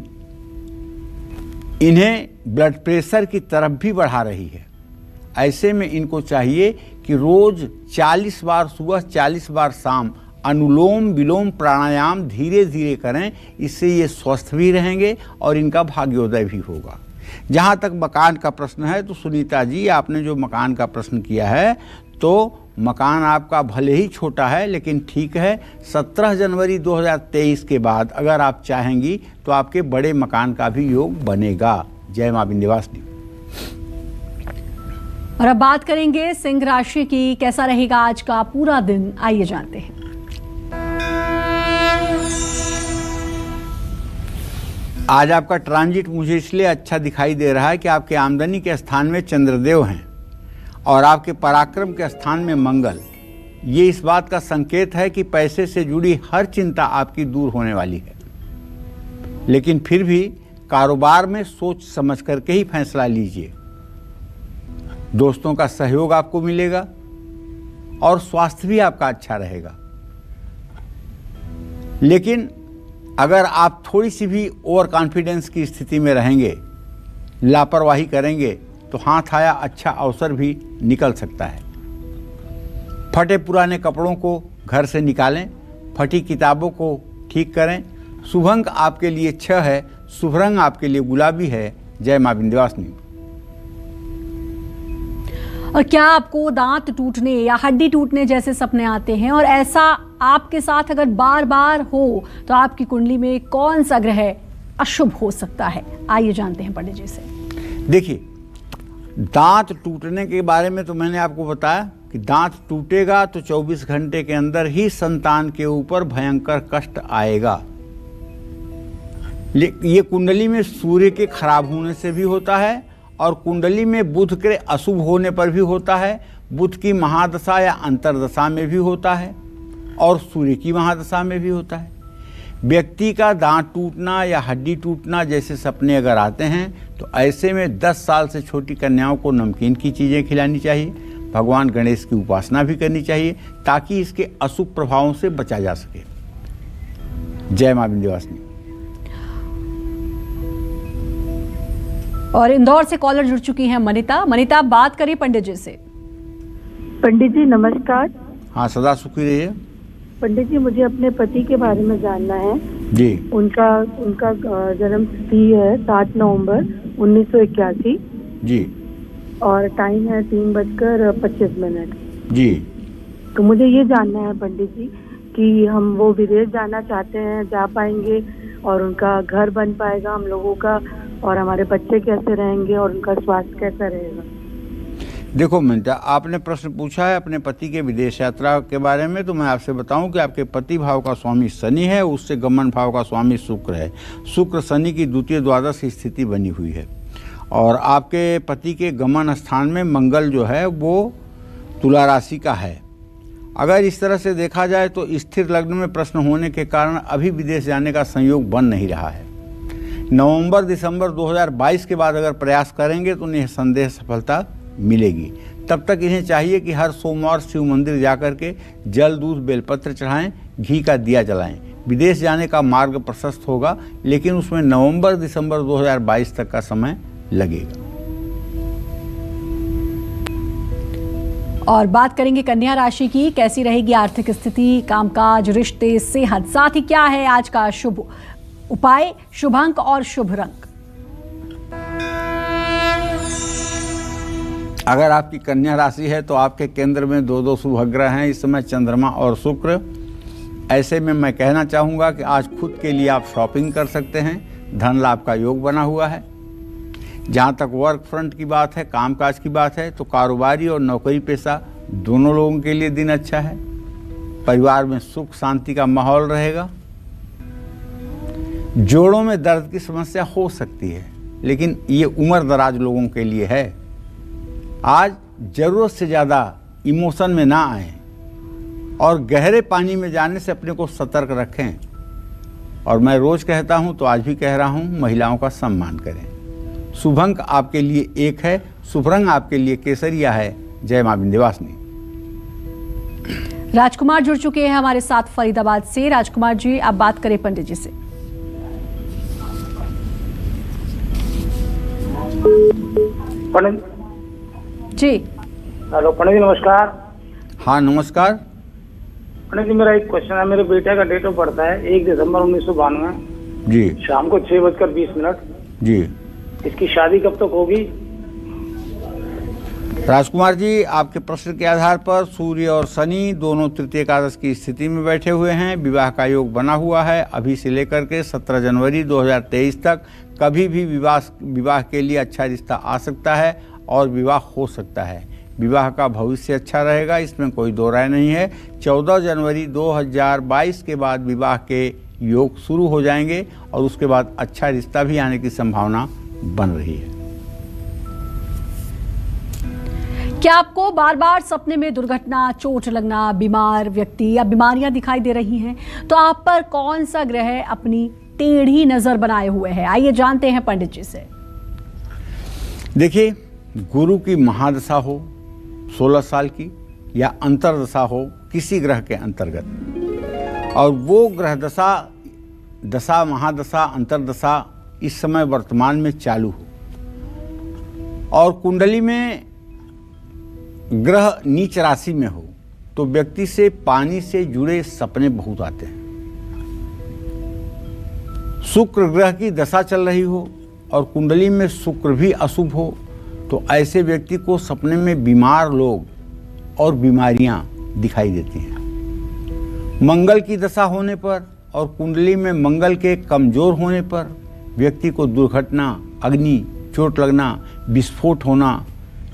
इन्हें ब्लड प्रेशर की तरफ भी बढ़ा रही है। ऐसे में इनको चाहिए कि रोज 40 बार सुबह 40 बार शाम अनुलोम विलोम प्राणायाम धीरे धीरे करें। इससे ये स्वस्थ भी रहेंगे और इनका भाग्योदय भी होगा। जहाँ तक मकान का प्रश्न है तो सुनीता जी, आपने जो मकान का प्रश्न किया है, तो मकान आपका भले ही छोटा है लेकिन ठीक है। 17 जनवरी 2023 के बाद अगर आप चाहेंगी तो आपके बड़े मकान का भी योग बनेगा। जय मां विंध्यवासिनी। और अब बात करेंगे सिंह राशि की। कैसा रहेगा आज का पूरा दिन, आइए जानते हैं। आज आपका ट्रांजिट मुझे इसलिए अच्छा दिखाई दे रहा है कि आपके आमदनी के स्थान में चंद्रदेव हैं और आपके पराक्रम के स्थान में मंगल। ये इस बात का संकेत है कि पैसे से जुड़ी हर चिंता आपकी दूर होने वाली है। लेकिन फिर भी कारोबार में सोच समझ करके ही फैसला लीजिए। दोस्तों का सहयोग आपको मिलेगा और स्वास्थ्य भी आपका अच्छा रहेगा। लेकिन अगर आप थोड़ी सी भी ओवर कॉन्फिडेंस की स्थिति में रहेंगे, लापरवाही करेंगे, तो हाथ आया अच्छा अवसर भी निकल सकता है। फटे पुराने कपड़ों को घर से निकालें, फटी किताबों को ठीक करें। शुभ अंक आपके लिए 6 है, शुभ रंग आपके लिए गुलाबी है। जय मां विंध्यवासिनी। और क्या आपको दांत टूटने या हड्डी टूटने जैसे सपने आते हैं, और ऐसा आपके साथ अगर बार बार हो तो आपकी कुंडली में कौन सा ग्रह अशुभ हो सकता है? आइए जानते हैं पंडित जी से। देखिए, दांत टूटने के बारे में तो मैंने आपको बताया कि दांत टूटेगा तो 24 घंटे के अंदर ही संतान के ऊपर भयंकर कष्ट आएगा। ये कुंडली में सूर्य के खराब होने से भी होता है और कुंडली में बुध के अशुभ होने पर भी होता है। बुध की महादशा या अंतर्दशा में भी होता है और सूर्य की महादशा में भी होता है। व्यक्ति का दांत टूटना या हड्डी टूटना जैसे सपने अगर आते हैं तो ऐसे में 10 साल से छोटी कन्याओं को नमकीन की चीज़ें खिलानी चाहिए, भगवान गणेश की उपासना भी करनी चाहिए ताकि इसके अशुभ प्रभावों से बचा जा सके। जय मां विंध्यवासिनी। और इंदौर से कॉलर जुड़ चुकी हैं मनीता। मनीता, बात करिए पंडित जी से। पंडित जी नमस्कार। हाँ, सदा सुखी रहिए। पंडित जी, मुझे अपने पति के बारे में जानना है जी। उनका जन्म तिथि है 7 नवंबर 1981 जी और टाइम है 3:25 जी। तो मुझे ये जानना है पंडित जी कि हम वो विदेश जाना चाहते हैं, जा पाएंगे और उनका घर बन पाएगा हम लोगों का, और हमारे बच्चे कैसे रहेंगे और उनका स्वास्थ्य कैसा रहेगा। देखो मिंटा, आपने प्रश्न पूछा है अपने पति के विदेश यात्रा के बारे में, तो मैं आपसे बताऊं कि आपके पति भाव का स्वामी शनि है, उससे गमन भाव का स्वामी शुक्र है। शुक्र शनि की द्वितीय द्वादश स्थिति बनी हुई है और आपके पति के गमन स्थान में मंगल जो है वो तुला राशि का है। अगर इस तरह से देखा जाए तो स्थिर लग्न में प्रश्न होने के कारण अभी विदेश जाने का संयोग बन नहीं रहा है। नवंबर दिसंबर 2022 के बाद अगर प्रयास करेंगे तो उन्हें संदेह सफलता मिलेगी। तब तक इन्हें चाहिए कि हर सोमवार शिव मंदिर जाकर के जल दूध बेलपत्र चढ़ाएं, घी का दिया जलाएं। विदेश जाने का मार्ग प्रशस्त होगा, लेकिन उसमें नवंबर दिसंबर 2022 तक का समय लगेगा। और बात करेंगे कन्या राशि की। कैसी रहेगी आर्थिक स्थिति, कामकाज, रिश्ते, सेहत, साथ ही क्या है आज का शुभ उपाय, शुभ अंक और शुभ रंग। अगर आपकी कन्या राशि है तो आपके केंद्र में 2 शुभ ग्रह हैं इस समय, चंद्रमा और शुक्र। ऐसे में मैं कहना चाहूँगा कि आज खुद के लिए आप शॉपिंग कर सकते हैं, धन लाभ का योग बना हुआ है। जहाँ तक वर्क फ्रंट की बात है, कामकाज की बात है, तो कारोबारी और नौकरी पेशा दोनों लोगों के लिए दिन अच्छा है। परिवार में सुख शांति का माहौल रहेगा। जोड़ों में दर्द की समस्या हो सकती है, लेकिन ये उम्र दराज लोगों के लिए है। आज जरूरत से ज़्यादा इमोशन में ना आएं और गहरे पानी में जाने से अपने को सतर्क रखें। और मैं रोज़ कहता हूं तो आज भी कह रहा हूं, महिलाओं का सम्मान करें। शुभ अंक आपके लिए 1 है, शुभ रंग आपके लिए केसरिया है। जय मां विंध्यवासिनी। राजकुमार जुड़ चुके हैं हमारे साथ फरीदाबाद से। राजकुमार जी, आप बात करें पंडित जी से। जी हेलो पंडित जी नमस्कार। हाँ नमस्कार। पंडित जी, मेरा एक क्वेश्चन है। मेरे बेटे का डेट ऑफ बर्थ है 1 दिसंबर 1992 जी, शाम को 6:20 जी। इसकी शादी कब तक होगी? राजकुमार जी, आपके प्रश्न के आधार पर सूर्य और शनि दोनों तृतीय एकादश की स्थिति में बैठे हुए हैं। विवाह का योग बना हुआ है। अभी से लेकर के 17 जनवरी 2023 तक कभी भी विवाह के लिए अच्छा रिश्ता आ सकता है और विवाह हो सकता है। विवाह का भविष्य अच्छा रहेगा, इसमें कोई दो राय नहीं है। 14 जनवरी 2022 के बाद विवाह के योग शुरू हो जाएंगे और उसके बाद अच्छा रिश्ता भी आने की संभावना बन रही है। क्या आपको बार बार सपने में दुर्घटना, चोट लगना, बीमार व्यक्ति या बीमारियां दिखाई दे रही हैं? तो आप पर कौन सा ग्रह अपनी टेढ़ी नजर बनाए हुए है? आइए जानते हैं पंडित जी से। देखिए, गुरु की महादशा हो 16 साल की या अंतरदशा हो किसी ग्रह के अंतर्गत, और वो ग्रह दशा महादशा अंतरदशा इस समय वर्तमान में चालू हो और कुंडली में ग्रह नीच राशि में हो, तो व्यक्ति से पानी से जुड़े सपने बहुत आते हैं। शुक्र ग्रह की दशा चल रही हो और कुंडली में शुक्र भी अशुभ हो, तो ऐसे व्यक्ति को सपने में बीमार लोग और बीमारियां दिखाई देती हैं। मंगल की दशा होने पर और कुंडली में मंगल के कमजोर होने पर व्यक्ति को दुर्घटना, अग्नि, चोट लगना, विस्फोट होना,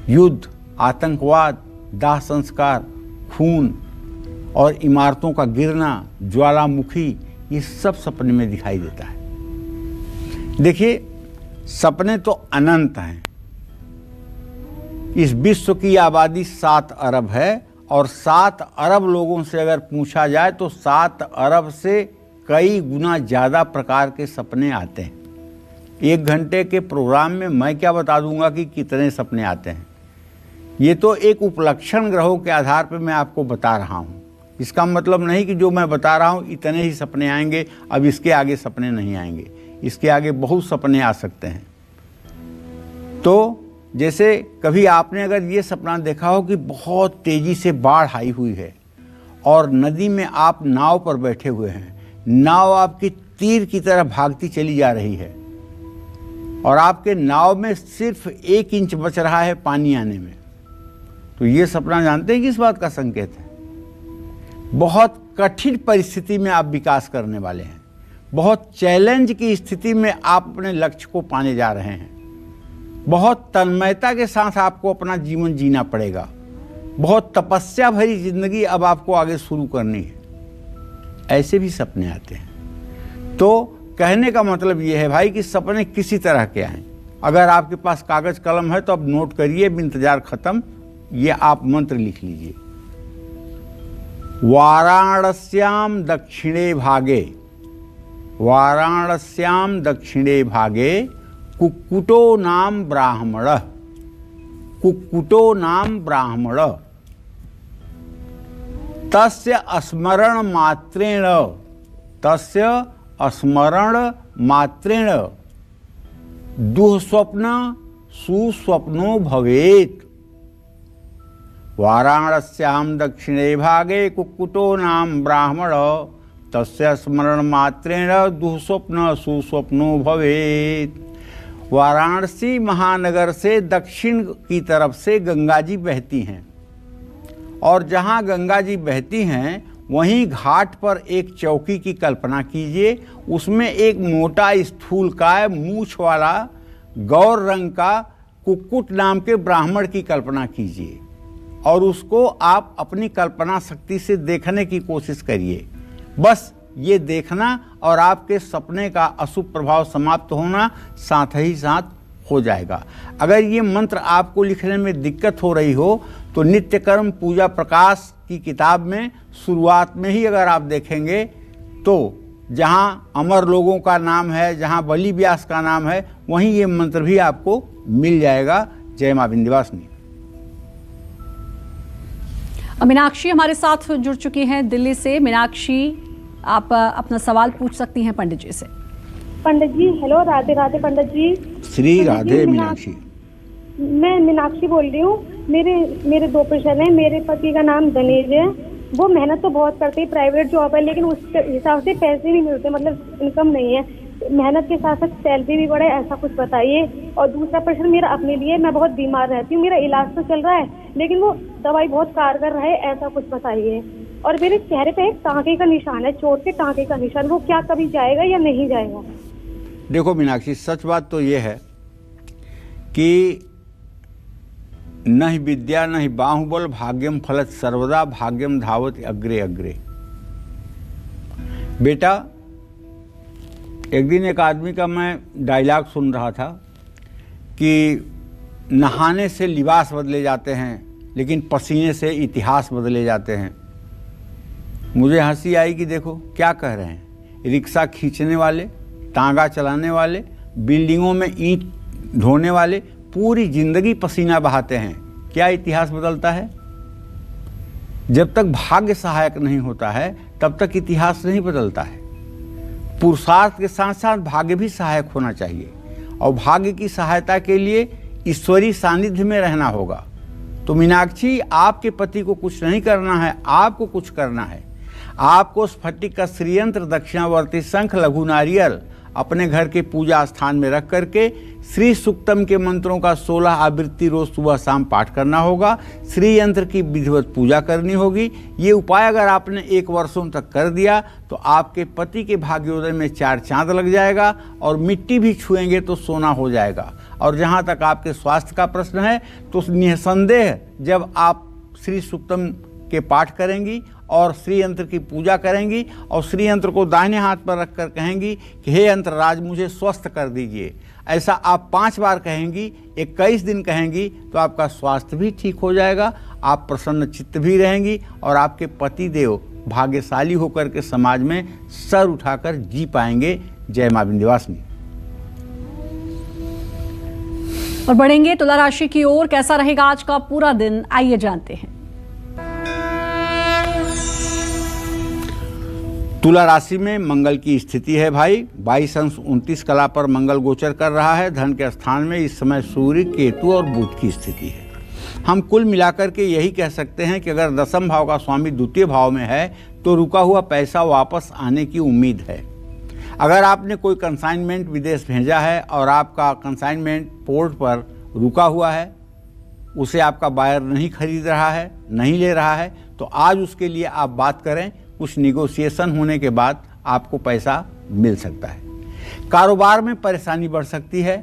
युद्ध, आतंकवाद, दाह संस्कार, खून और इमारतों का गिरना, ज्वालामुखी, ये सब सपने में दिखाई देता है। देखिए, सपने तो अनंत हैं इस विश्व की आबादी 7 अरब है और 7 अरब लोगों से अगर पूछा जाए तो 7 अरब से कई गुना ज़्यादा प्रकार के सपने आते हैं। 1 घंटे के प्रोग्राम में मैं क्या बता दूंगा कि कितने सपने आते हैं। ये तो एक उपलक्षण ग्रहों के आधार पर मैं आपको बता रहा हूँ। इसका मतलब नहीं कि जो मैं बता रहा हूँ इतने ही सपने आएंगे, अब इसके आगे सपने नहीं आएंगे। इसके आगे बहुत सपने आ सकते हैं। तो जैसे कभी आपने अगर ये सपना देखा हो कि बहुत तेज़ी से बाढ़ आई हुई है और नदी में आप नाव पर बैठे हुए हैं, नाव आपकी तीर की तरह भागती चली जा रही है और आपके नाव में सिर्फ 1 इंच बच रहा है पानी आने में, तो ये सपना जानते हैं किस बात का संकेत है? बहुत कठिन परिस्थिति में आप विकास करने वाले हैं, बहुत चैलेंज की स्थिति में आप अपने लक्ष्य को पाने जा रहे हैं, बहुत तन्मयता के साथ आपको अपना जीवन जीना पड़ेगा, बहुत तपस्या भरी जिंदगी अब आपको आगे शुरू करनी है। ऐसे भी सपने आते हैं। तो कहने का मतलब ये है भाई कि सपने किसी तरह के आए। अगर आपके पास कागज कलम है तो अब नोट करिए, इंतजार खत्म। ये आप मंत्र लिख लीजिए। वाराणस्याम दक्षिणे भागे, वाराणस्याम दक्षिणे भागे कुक्कुटो नाम ब्राह्मण, कुक्कुटो नाम ब्राह्मण तस्य स्मरण मात्रेण, तस्य स्मरण मात्रेण दुःस्वप्न सुस्वप्नो भवेत्। वाराणस्याम दक्षिणे भागे कुक्कुटो नाम ब्राह्मण तस्य स्मरण मात्रेण दुःस्वप्न सुस्वप्नो भवेत्। वाराणसी महानगर से दक्षिण की तरफ से गंगा जी बहती हैं और जहाँ गंगा जी बहती हैं वहीं घाट पर एक चौकी की कल्पना कीजिए। उसमें एक मोटा स्थूलकाय मूछ वाला गौर रंग का कुक्कुट नाम के ब्राह्मण की कल्पना कीजिए और उसको आप अपनी कल्पना शक्ति से देखने की कोशिश करिए। बस ये देखना और आपके सपने का अशुभ प्रभाव समाप्त होना साथ ही साथ हो जाएगा। अगर ये मंत्र आपको लिखने में दिक्कत हो रही हो तो नित्य कर्म पूजा प्रकाश की किताब में शुरुआत में ही अगर आप देखेंगे तो जहाँ अमर लोगों का नाम है, जहाँ बलि व्यास का नाम है, वहीं ये मंत्र भी आपको मिल जाएगा। जय मां विंध्यवासिनी। मीनाक्षी हमारे साथ जुड़ चुकी हैं दिल्ली से। मीनाक्षी, आप अपना सवाल पूछ सकती हैं पंडित जी से। पंडित जी हेलो, राधे राधे पंडित जी। श्री राधे मीनाक्षी। मैं मीनाक्षी बोल रही हूँ। मेरे 2 प्रश्न हैं। मेरे पति का नाम दनेज है। वो मेहनत तो बहुत करते हैं, प्राइवेट जॉब है, लेकिन उस हिसाब से पैसे नहीं मिलते, मतलब इनकम नहीं है। मेहनत के साथ साथ सैलरी भी बढ़े, ऐसा कुछ बताइए। और दूसरा प्रश्न मेरा अपने लिए, मैं बहुत बीमार रहती हूँ, मेरा इलाज तो चल रहा है लेकिन वो दवाई बहुत कारगर रहे, ऐसा कुछ बताइए। और मेरे चेहरे पे एक टाँके का निशान है, चोट के टाँके का निशान, वो क्या कभी जाएगा या नहीं जाएगा? देखो मीनाक्षी, सच बात तो ये है कि न ही विद्या न ही बाहुबल भाग्यम फलत सर्वदा भाग्यम धावत अग्रे अग्रे। बेटा, एक दिन एक आदमी का मैं डायलॉग सुन रहा था कि नहाने से लिबास बदले जाते हैं लेकिन पसीने से इतिहास बदले जाते हैं। मुझे हंसी आई कि देखो क्या कह रहे हैं। रिक्शा खींचने वाले, तांगा चलाने वाले, बिल्डिंगों में ईंट ढोने वाले पूरी जिंदगी पसीना बहाते हैं। क्या इतिहास बदलता है? जब तक भाग्य सहायक नहीं होता है तब तक इतिहास नहीं बदलता है। पुरुषार्थ के साथ साथ भाग्य भी सहायक होना चाहिए और भाग्य की सहायता के लिए ईश्वरीय सानिध्य में रहना होगा। तो मीनाक्षी, आपके पति को कुछ नहीं करना है, आपको कुछ करना है। आपको स्फटिक का श्रीयंत्र, दक्षिणावर्ती शंख, लघु नारियल अपने घर के पूजा स्थान में रख करके श्री सुक्तम के मंत्रों का 16 आवृत्ति रोज सुबह शाम पाठ करना होगा। श्री यंत्र की विधिवत पूजा करनी होगी। ये उपाय अगर आपने 1 वर्षों तक कर दिया तो आपके पति के भाग्योदय में 4 चांद लग जाएगा और मिट्टी भी छुएंगे तो सोना हो जाएगा। और जहाँ तक आपके स्वास्थ्य का प्रश्न है तो निसंदेह जब आप श्री सुक्तम के पाठ करेंगी और श्री यंत्र की पूजा करेंगी और श्री यंत्र को दाहिने हाथ पर रखकर कहेंगी कि हे यंत्र राज, मुझे स्वस्थ कर दीजिए, ऐसा आप 5 बार कहेंगी, 21 दिन कहेंगी, तो आपका स्वास्थ्य भी ठीक हो जाएगा, आप प्रसन्न चित्त भी रहेंगी और आपके पति देव भाग्यशाली होकर के समाज में सर उठाकर जी पाएंगे। जय मां विंध्यवासिनी। और बढ़ेंगे तुला राशि की ओर, कैसा रहेगा आज का पूरा दिन, आइए जानते हैं। तुला राशि में मंगल की स्थिति है भाई, 22 अंश 29 कला पर मंगल गोचर कर रहा है। धन के स्थान में इस समय सूर्य, केतु और बुध की स्थिति है। हम कुल मिलाकर के यही कह सकते हैं कि अगर दशम भाव का स्वामी द्वितीय भाव में है तो रुका हुआ पैसा वापस आने की उम्मीद है। अगर आपने कोई कंसाइनमेंट विदेश भेजा है और आपका कंसाइनमेंट पोर्ट पर रुका हुआ है, उसे आपका बायर नहीं खरीद रहा है, नहीं ले रहा है, तो आज उसके लिए आप बात करें, कुछ निगोशिएशन होने के बाद आपको पैसा मिल सकता है। कारोबार में परेशानी बढ़ सकती है।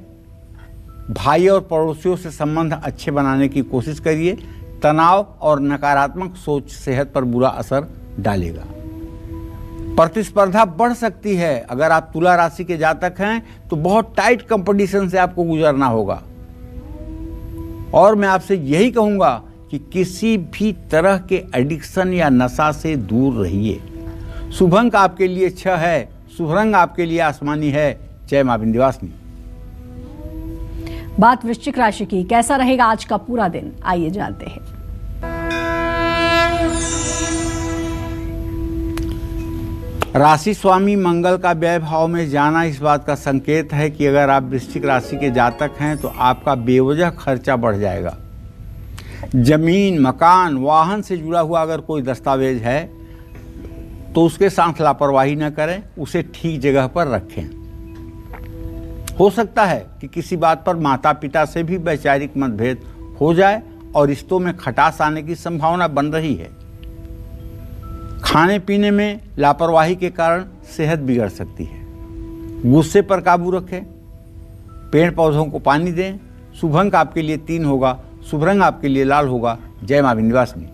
भाई और पड़ोसियों से संबंध अच्छे बनाने की कोशिश करिए। तनाव और नकारात्मक सोच सेहत पर बुरा असर डालेगा। प्रतिस्पर्धा बढ़ सकती है। अगर आप तुला राशि के जातक हैं तो बहुत टाइट कंपटीशन से आपको गुजरना होगा। और मैं आपसे यही कहूंगा कि किसी भी तरह के एडिक्शन या नशा से दूर रहिए। शुभ अंक आपके लिए 6 है, शुभ रंग आपके लिए आसमानी है। जय मां विंध्यवासिनी। बात वृश्चिक राशि की, कैसा रहेगा आज का पूरा दिन, आइए जानते हैं। राशि स्वामी मंगल का व्यय भाव में जाना इस बात का संकेत है कि अगर आप वृश्चिक राशि के जातक हैं तो आपका बेवजह खर्चा बढ़ जाएगा। जमीन, मकान, वाहन से जुड़ा हुआ अगर कोई दस्तावेज है तो उसके साथ लापरवाही न करें, उसे ठीक जगह पर रखें। हो सकता है कि किसी बात पर माता पिता से भी वैचारिक मतभेद हो जाए और रिश्तों में खटास आने की संभावना बन रही है। खाने पीने में लापरवाही के कारण सेहत बिगड़ सकती है। गुस्से पर काबू रखें, पेड़ पौधों को पानी दें। शुभ अंक आपके लिए 3 होगा, शुभ रंग आपके लिए लाल होगा। जय मां विंध्यवासिनी।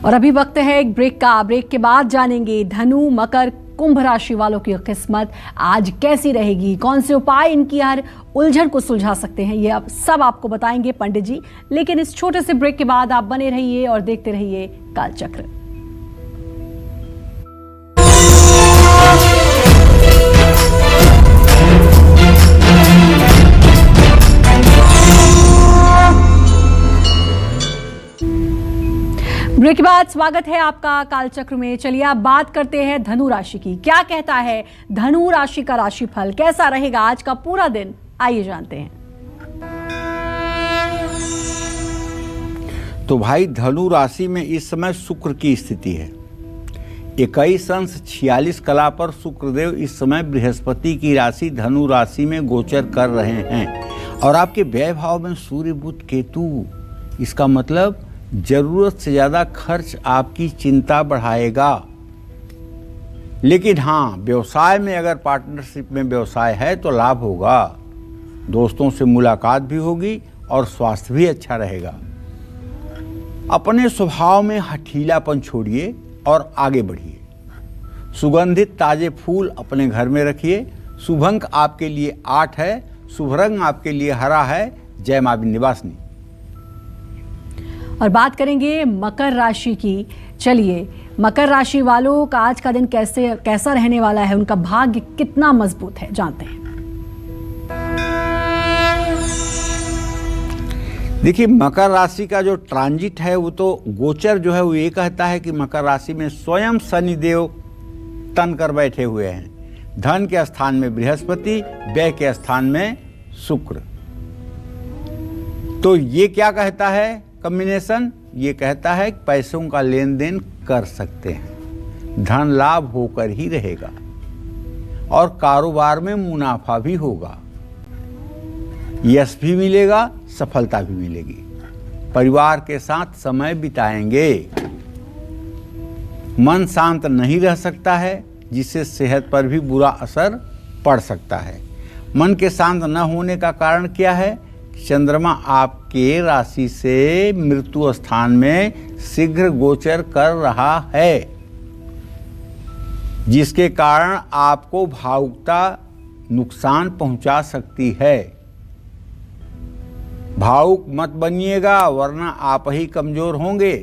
और अभी वक्त है एक ब्रेक का। ब्रेक के बाद जानेंगे धनु, मकर, कुंभ राशि वालों की किस्मत आज कैसी रहेगी, कौन से उपाय इनकी हर उलझन को सुलझा सकते हैं, ये अब सब आपको बताएंगे पंडित जी। लेकिन इस छोटे से ब्रेक के बाद आप बने रहिए और देखते रहिए कालचक्र। ब्रेक के बाद स्वागत है आपका कालचक्र में। चलिए आप बात करते हैं धनु राशि की। क्या कहता है धनु राशि का राशिफल, कैसा रहेगा आज का पूरा दिन, आइए जानते हैं। तो भाई धनु राशि में इस समय शुक्र की स्थिति है। 21 अंश 46 कला पर शुक्रदेव इस समय बृहस्पति की राशि धनु राशि में गोचर कर रहे हैं और आपके व्यय भाव में सूर्य, बुध, केतु। इसका मतलब जरूरत से ज्यादा खर्च आपकी चिंता बढ़ाएगा। लेकिन हाँ, व्यवसाय में अगर पार्टनरशिप में व्यवसाय है तो लाभ होगा। दोस्तों से मुलाकात भी होगी और स्वास्थ्य भी अच्छा रहेगा। अपने स्वभाव में हठीलापन छोड़िए और आगे बढ़िए। सुगंधित ताजे फूल अपने घर में रखिए। शुभ अंक आपके लिए 8 है, शुभ रंग आपके लिए हरा है। जय मां विंध्यवासिनी। और बात करेंगे मकर राशि की। चलिए मकर राशि वालों का आज का दिन कैसा रहने वाला है, उनका भाग्य कितना मजबूत है, जानते हैं। देखिए, मकर राशि का जो ट्रांजिट है वो तो गोचर जो है वो ये कहता है कि मकर राशि में स्वयं शनिदेव तन कर बैठे हुए हैं। धन के स्थान में बृहस्पति, व्यय के स्थान में शुक्र। तो ये क्या कहता है कॉम्बिनेशन? ये कहता है कि पैसों का लेन देन कर सकते हैं, धन लाभ होकर ही रहेगा और कारोबार में मुनाफा भी होगा, यश भी मिलेगा, सफलता भी मिलेगी। परिवार के साथ समय बिताएंगे। मन शांत नहीं रह सकता है जिससे सेहत पर भी बुरा असर पड़ सकता है। मन के शांत न होने का कारण क्या है? चंद्रमा आपके राशि से मृत्यु स्थान में शीघ्र गोचर कर रहा है, जिसके कारण आपको भावुकता नुकसान पहुंचा सकती है। भावुक मत बनिएगा वरना आप ही कमजोर होंगे।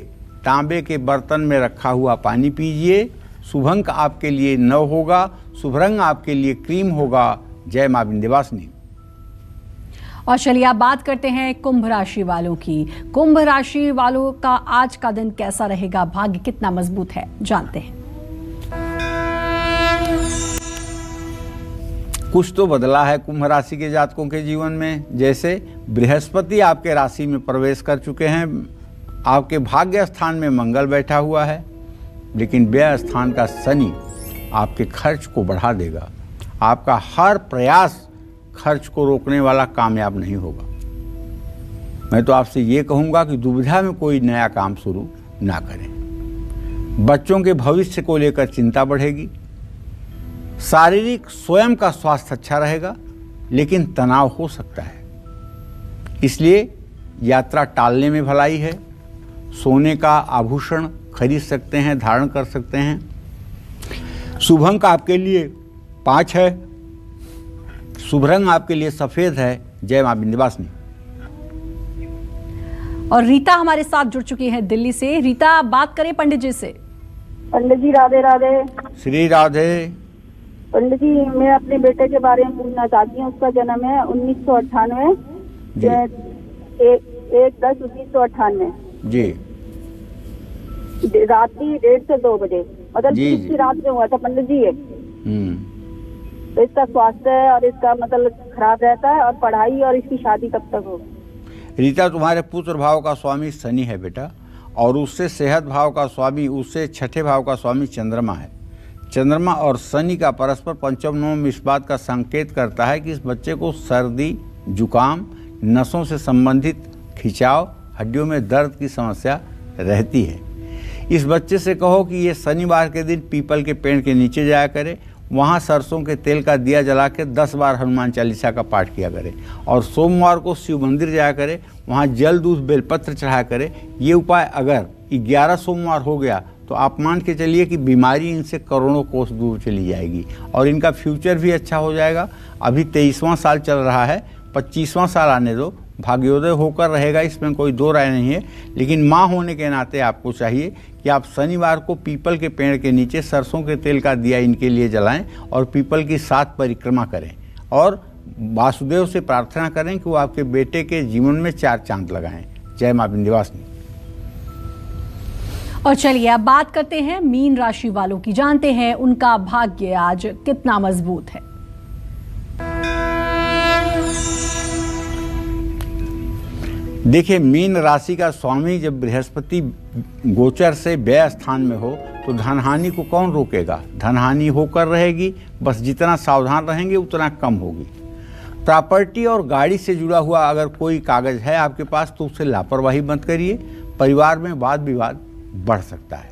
तांबे के बर्तन में रखा हुआ पानी पीजिए। शुभ अंक आपके लिए 9 होगा। शुभ रंग आपके लिए क्रीम होगा। जय मां विंध्यवासिनी। और चलिए आप बात करते हैं कुंभ राशि वालों की। कुंभ राशि वालों का आज का दिन कैसा रहेगा, भाग्य कितना मजबूत है, जानते हैं। कुछ तो बदला है कुंभ राशि के जातकों के जीवन में। जैसे बृहस्पति आपके राशि में प्रवेश कर चुके हैं, आपके भाग्य स्थान में मंगल बैठा हुआ है, लेकिन व्यय स्थान का शनि आपके खर्च को बढ़ा देगा। आपका हर प्रयास खर्च को रोकने वाला कामयाब नहीं होगा। मैं तो आपसे ये कहूँगा कि दुविधा में कोई नया काम शुरू ना करें। बच्चों के भविष्य को लेकर चिंता बढ़ेगी। शारीरिक स्वयं का स्वास्थ्य अच्छा रहेगा, लेकिन तनाव हो सकता है, इसलिए यात्रा टालने में भलाई है। सोने का आभूषण खरीद सकते हैं, धारण कर सकते हैं। शुभ अंक आपके लिए 5 है। शुभ रंग आपके लिए सफेद है। जय मां विंध्यवासिनी। और रीता हमारे साथ जुड़ चुकी है दिल्ली से। रीता, बात करें पंडित जी से। पंडित जी राधे राधे। श्री राधे। पंडित जी, मैं अपने बेटे के बारे में पूछना चाहती हूँ। उसका जन्म है 1998, 1/10/1998 जी। रात्रि 1:30 से 2 बजे, मतलब जी, इसकी रात में हुआ था पंडित जी ये। तो इसका स्वास्थ्य और इसका मतलब खराब रहता है, और पढ़ाई और इसकी शादी कब तक हो? रीता, तुम्हारे पुत्र भाव का स्वामी शनि है बेटा, और उससे सेहत भाव का स्वामी, उससे छठे भाव का स्वामी चंद्रमा है। चंद्रमा और शनि का परस्पर पंचम नवम इस बात का संकेत करता है कि इस बच्चे को सर्दी, जुकाम, नसों से संबंधित खिंचाव, हड्डियों में दर्द की समस्या रहती है। इस बच्चे से कहो कि ये शनिवार के दिन पीपल के पेड़ के नीचे जाया करे, वहाँ सरसों के तेल का दिया जला के 10 बार हनुमान चालीसा का पाठ किया करे, और सोमवार को शिव मंदिर जाया करे, वहाँ जल दूध बेलपत्र चढ़ाया करे। ये उपाय अगर 11 सोमवार हो गया तो आप मान के चलिए कि बीमारी इनसे करोड़ों कोस दूर चली जाएगी, और इनका फ्यूचर भी अच्छा हो जाएगा। अभी 23वां साल चल रहा है, 25वां साल आने दो, भाग्योदय होकर रहेगा, इसमें कोई दो राय नहीं है। लेकिन माँ होने के नाते आपको चाहिए कि आप शनिवार को पीपल के पेड़ के नीचे सरसों के तेल का दिया इनके लिए जलाएं, और पीपल की 7 परिक्रमा करें, और वासुदेव से प्रार्थना करें कि वो आपके बेटे के जीवन में 4 चांद लगाएं। जय मां विंध्यवासिनी। और चलिए अब बात करते हैं मीन राशि वालों की, जानते हैं उनका भाग्य आज कितना मजबूत है। देखिए, मीन राशि का स्वामी जब बृहस्पति गोचर से व्यय स्थान में हो तो धनहानि को कौन रोकेगा? धनहानि होकर रहेगी, बस जितना सावधान रहेंगे उतना कम होगी। प्रॉपर्टी और गाड़ी से जुड़ा हुआ अगर कोई कागज है आपके पास तो उससे लापरवाही मत करिए, परिवार में वाद विवाद बढ़ सकता है।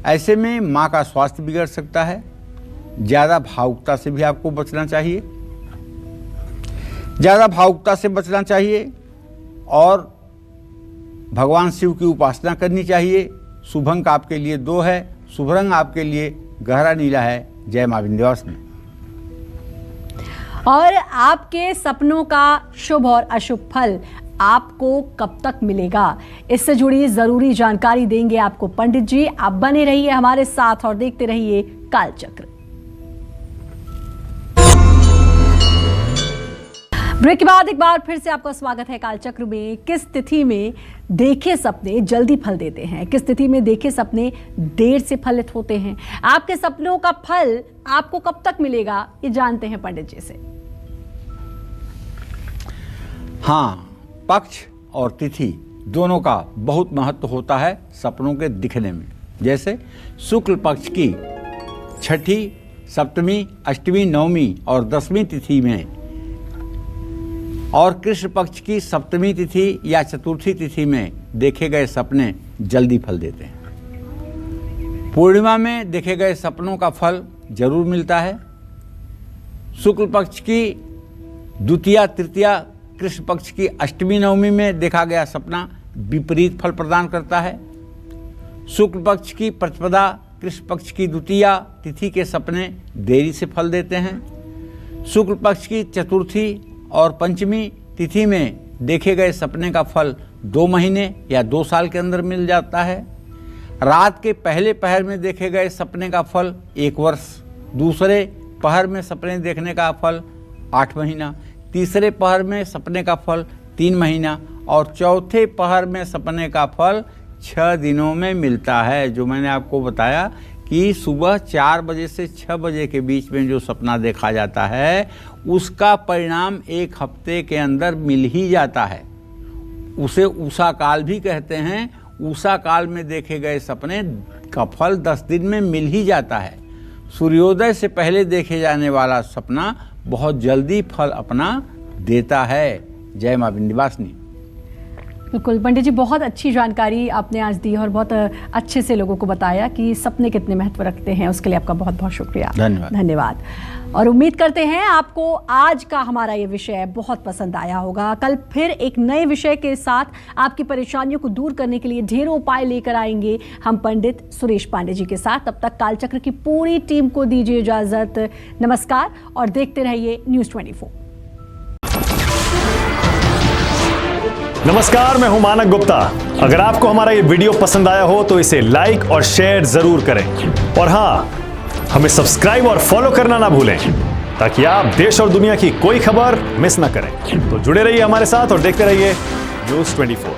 ऐसे में माँ का स्वास्थ्य बिगड़ सकता है। ज़्यादा भावुकता से भी आपको बचना चाहिए, और भगवान शिव की उपासना करनी चाहिए। शुभ अंक आपके लिए 2 है। शुभ रंग आपके लिए गहरा नीला है। जय मां विंध्यवासिनी। और आपके सपनों का शुभ और अशुभ फल आपको कब तक मिलेगा, इससे जुड़ी जरूरी जानकारी देंगे आपको पंडित जी। आप बने रहिए हमारे साथ और देखते रहिए कालचक्र। ब्रेक के बाद एक बार फिर से आपका स्वागत है कालचक्र में। किस तिथि में देखे सपने जल्दी फल देते हैं, किस तिथि में देखे सपने देर से फलित होते हैं, आपके सपनों का फल आपको कब तक मिलेगा, ये जानते हैं पंडित जी से। हाँ, पक्ष और तिथि दोनों का बहुत महत्व होता है सपनों के दिखने में। जैसे शुक्ल पक्ष की 6ठी, 7वीं, 8वीं, 9वीं और 10वीं तिथि में, और कृष्ण पक्ष की 7वीं तिथि या चतुर्थी तिथि में देखे गए सपने जल्दी फल देते हैं। पूर्णिमा में देखे गए सपनों का फल जरूर मिलता है। शुक्ल पक्ष की द्वितीया, तृतीया, कृष्ण पक्ष की 8वीं, 9वीं में देखा गया सपना विपरीत फल प्रदान करता है। शुक्ल पक्ष की प्रतिपदा, कृष्ण पक्ष की द्वितीया तिथि के सपने देरी से फल देते हैं। शुक्ल पक्ष की चतुर्थी और पंचमी तिथि में देखे गए सपने का फल 2 महीने या 2 साल के अंदर मिल जाता है। रात के पहले पहर में देखे गए सपने का फल 1 वर्ष, दूसरे पहर में सपने देखने का फल 8 महीना, तीसरे पहर में सपने का फल 3 महीना और चौथे पहर में सपने का फल 6 दिनों में मिलता है। जो मैंने आपको बताया कि सुबह 4 बजे से 6 बजे के बीच में जो सपना देखा जाता है उसका परिणाम 1 हफ्ते के अंदर मिल ही जाता है। उसे उषा काल भी कहते हैं। उषा काल में देखे गए सपने का फल 10 दिन में मिल ही जाता है। सूर्योदय से पहले देखे जाने वाला सपना बहुत जल्दी फल अपना देता है। जय मां विंध्यवासिनी। बिल्कुल पंडित जी, बहुत अच्छी जानकारी आपने आज दी और बहुत अच्छे से लोगों को बताया कि सपने कितने महत्व रखते हैं। उसके लिए आपका बहुत बहुत शुक्रिया। धन्यवाद। और उम्मीद करते हैं आपको आज का हमारा ये विषय बहुत पसंद आया होगा। कल फिर एक नए विषय के साथ आपकी परेशानियों को दूर करने के लिए ढेरों उपाय लेकर आएंगे हम पंडित सुरेश पांडे जी के साथ। तब तक कालचक्र की पूरी टीम को दीजिए इजाजत। नमस्कार और देखते रहिए न्यूज़ 24। नमस्कार, मैं हूं मानक गुप्ता। अगर आपको हमारा ये वीडियो पसंद आया हो तो इसे लाइक और शेयर जरूर करें और हाँ, हमें सब्सक्राइब और फॉलो करना ना भूलें ताकि आप देश और दुनिया की कोई खबर मिस ना करें। तो जुड़े रहिए हमारे साथ और देखते रहिए न्यूज़ 24।